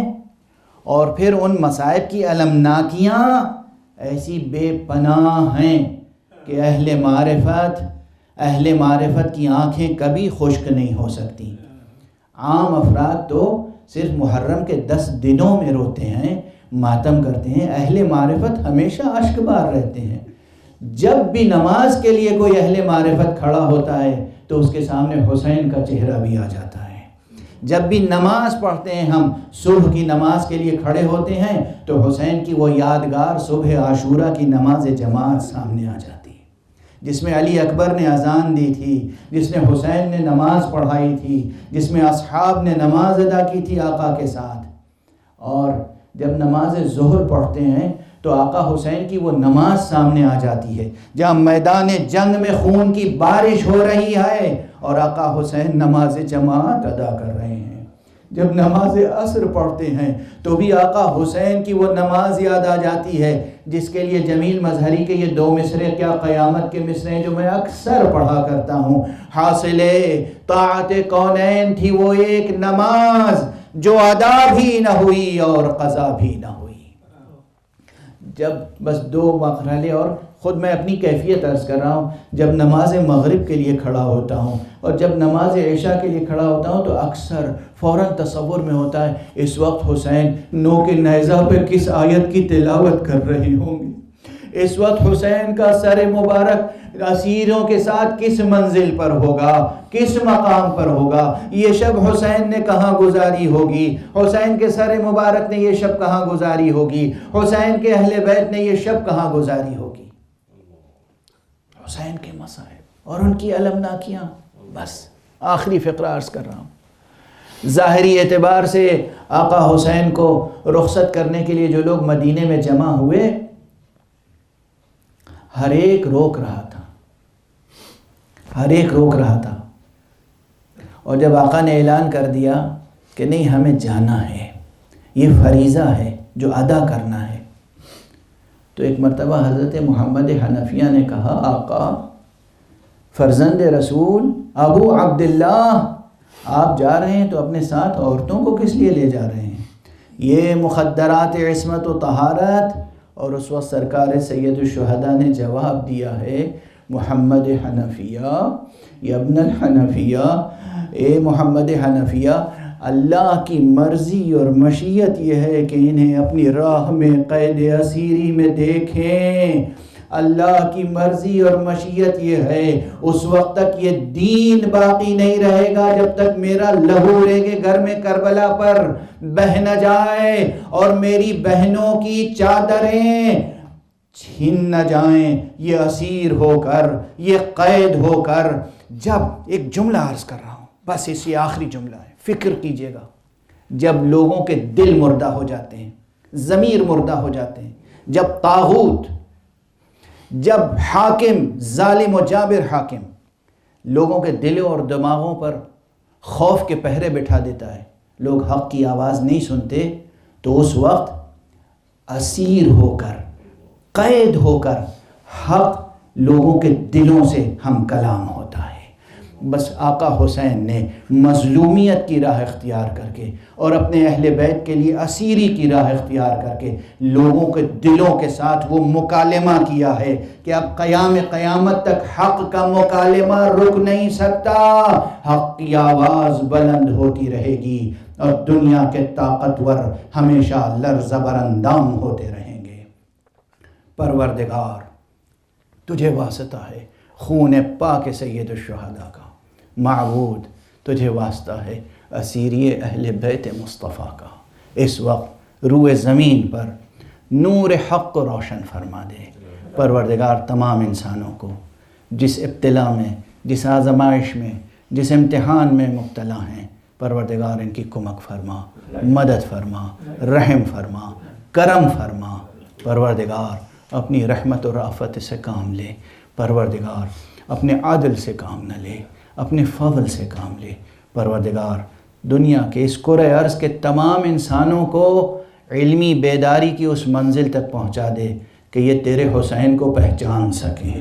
اور پھر ان مصائب کی المناکیاں ایسی بے پناہ ہیں کہ اہل معرفت کی آنکھیں کبھی خشک نہیں ہو سکتی۔ عام افراد تو صرف محرم کے 10 دنوں میں روتے ہیں، ماتم کرتے ہیں، اہل معرفت ہمیشہ اشک بار رہتے ہیں۔ جب بھی نماز کے لیے کوئی اہل معرفت کھڑا ہوتا ہے تو اس کے سامنے حسین کا چہرہ بھی آ جاتا ہے۔ جب بھی نماز پڑھتے ہیں، ہم صبح کی نماز کے لیے کھڑے ہوتے ہیں تو حسین کی وہ یادگار صبح عاشورہ کی نماز جماعت سامنے آ جاتی ہے، جس میں علی اکبر نے اذان دی تھی، جس میں حسین نے نماز پڑھائی تھی، جس میں اصحاب نے نماز ادا کی تھی آقا کے ساتھ۔ اور جب نماز ظہر پڑھتے ہیں تو آقا حسین کی وہ نماز سامنے آ جاتی ہے جہاں میدان جنگ میں خون کی بارش ہو رہی ہے اور آقا حسین نماز جماعت ادا کر رہے ہیں۔ جب نماز عصر پڑھتے ہیں تو بھی آقا حسین کی وہ نماز یاد آ جاتی ہے جس کے لیے جمیل مظہری کے یہ 2 مصرے کیا قیامت کے مصرے ہیں جو میں اکثر پڑھا کرتا ہوں۔ حاصل طاعت کونین تھی وہ ایک نماز جو ادا بھی نہ ہوئی اور قضا بھی نہ ہوئی۔ جب بس 2 مرحلے اور خود میں اپنی کیفیت عرض کر رہا ہوں، جب نماز مغرب کے لیے کھڑا ہوتا ہوں اور جب نماز عشاء کے لیے کھڑا ہوتا ہوں تو اکثر فوراً تصور میں ہوتا ہے اس وقت حسین نوک نیزہ پہ کس آیت کی تلاوت کر رہے ہوں گے، اس وقت حسین کا سر مبارک اسیروں کے ساتھ کس منزل پر ہوگا، کس مقام پر ہوگا، یہ شب حسین نے کہاں گزاری ہوگی، حسین کے سر مبارک نے یہ شب کہاں گزاری ہوگی، حسین کے اہل بیت نے یہ شب کہاں گزاری ہوگی۔ حسین کے مصائب اور ان کی المناکیاں، بس آخری فقرہ عرض کر رہا ہوں۔ ظاہری اعتبار سے آقا حسین کو رخصت کرنے کے لیے جو لوگ مدینے میں جمع ہوئے، ہر ایک روک رہا تھا، ہر ایک روک رہا تھا، اور جب آقا نے اعلان کر دیا کہ نہیں ہمیں جانا ہے، یہ فریضہ ہے جو ادا کرنا ہے، تو ایک مرتبہ حضرت محمد حنفیہ نے کہا آقا فرزند رسول ابو عبداللہ آپ جا رہے ہیں تو اپنے ساتھ عورتوں کو کس لیے لے جا رہے ہیں؟ یہ مخدرات عصمت و طہارت۔ اور اس وقت سرکار سید الشہداء نے جواب دیا ہے محمد حنفیہ یا ابن الحنفیہ، اے محمد حنفیہ، اللہ کی مرضی اور مشیت یہ ہے کہ انہیں اپنی راہ میں قید اسیری میں دیکھیں، اللہ کی مرضی اور مشیت یہ ہے اس وقت تک یہ دین باقی نہیں رہے گا جب تک میرا لہو ریگے گھر میں کربلا پر بہہ نہ جائے اور میری بہنوں کی چادریں چھن نہ جائیں، یہ اسیر ہو کر، یہ قید ہو کر۔ جب ایک جملہ عرض کر رہا ہوں، بس اسی آخری جملہ ہے، فکر کیجئے گا، جب لوگوں کے دل مردہ ہو جاتے ہیں، ضمیر مردہ ہو جاتے ہیں، جب طاغوت، جب حاکم ظالم و جابر حاکم لوگوں کے دلوں اور دماغوں پر خوف کے پہرے بٹھا دیتا ہے، لوگ حق کی آواز نہیں سنتے، تو اس وقت اسیر ہو کر، قید ہو کر حق لوگوں کے دلوں سے ہم کلام ہوتا ہے۔ بس آقا حسین نے مظلومیت کی راہ اختیار کر کے اور اپنے اہل بیت کے لیے اسیری کی راہ اختیار کر کے لوگوں کے دلوں کے ساتھ وہ مکالمہ کیا ہے کہ اب قیامت تک حق کا مکالمہ رک نہیں سکتا، حق کی آواز بلند ہوتی رہے گی اور دنیا کے طاقتور ہمیشہ لرزہ براندام ہوتے رہیں گے۔ پروردگار تجھے واسطہ ہے خون پاک سید الشہداء کا، معبود تجھے واسطہ ہے اسیری اہل بیت مصطفیٰ کا، اس وقت روئے زمین پر نور حق کو روشن فرما دے۔ پروردگار تمام انسانوں کو جس ابتلا میں، جس آزمائش میں، جس امتحان میں مبتلا ہیں، پروردگار ان کی کمک فرما، مدد فرما، رحم فرما، کرم فرما۔ پروردگار اپنی رحمت و رافت سے کام لے، پروردگار اپنے عدل سے کام نہ لے، اپنے فضل سے کام لے۔ پروردگار دنیا کے اس کرۂ ارض کے تمام انسانوں کو علمی بیداری کی اس منزل تک پہنچا دے کہ یہ تیرے حسین کو پہچان سکیں۔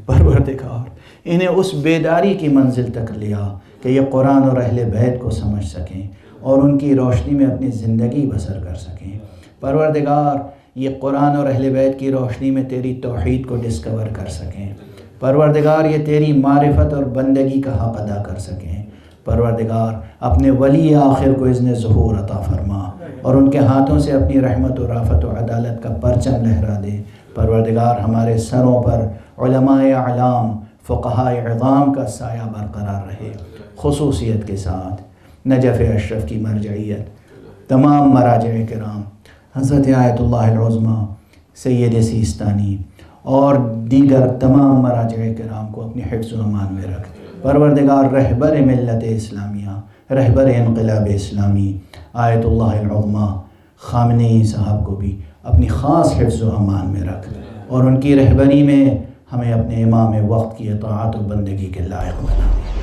پروردگار انہیں اس بیداری کی منزل تک لیا کہ یہ قرآن اور اہل بیت کو سمجھ سکیں اور ان کی روشنی میں اپنی زندگی بسر کر سکیں۔ پروردگار یہ قرآن اور اہل بیت کی روشنی میں تیری توحید کو ڈسکور کر سکیں۔ پروردگار یہ تیری معرفت اور بندگی کا حق ادا کر سکیں۔ پروردگار اپنے ولی آخر کو اذن ظہور عطا فرما اور ان کے ہاتھوں سے اپنی رحمت و رافت و عدالت کا پرچم لہرا دے۔ پروردگار ہمارے سروں پر علماء اعلام، فقہاء عظام کا سایہ برقرار رہے، خصوصیت کے ساتھ نجف اشرف کی مرجعیت، تمام مراجع کرام، حضرت آیت اللہ العظمیٰ، سید سیستانی اور دیگر تمام مراجع کرام کو اپنی حفظ و امان میں رکھ۔ پروردگار رہبر ملت اسلامیہ، رہبر انقلاب اسلامی آیت اللہ العظمیٰ خامنئی صاحب کو بھی اپنی خاص حفظ و امان میں رکھ اور ان کی رہبری میں ہمیں اپنے امام وقت کی اطاعت و بندگی کے لائق بنا دے۔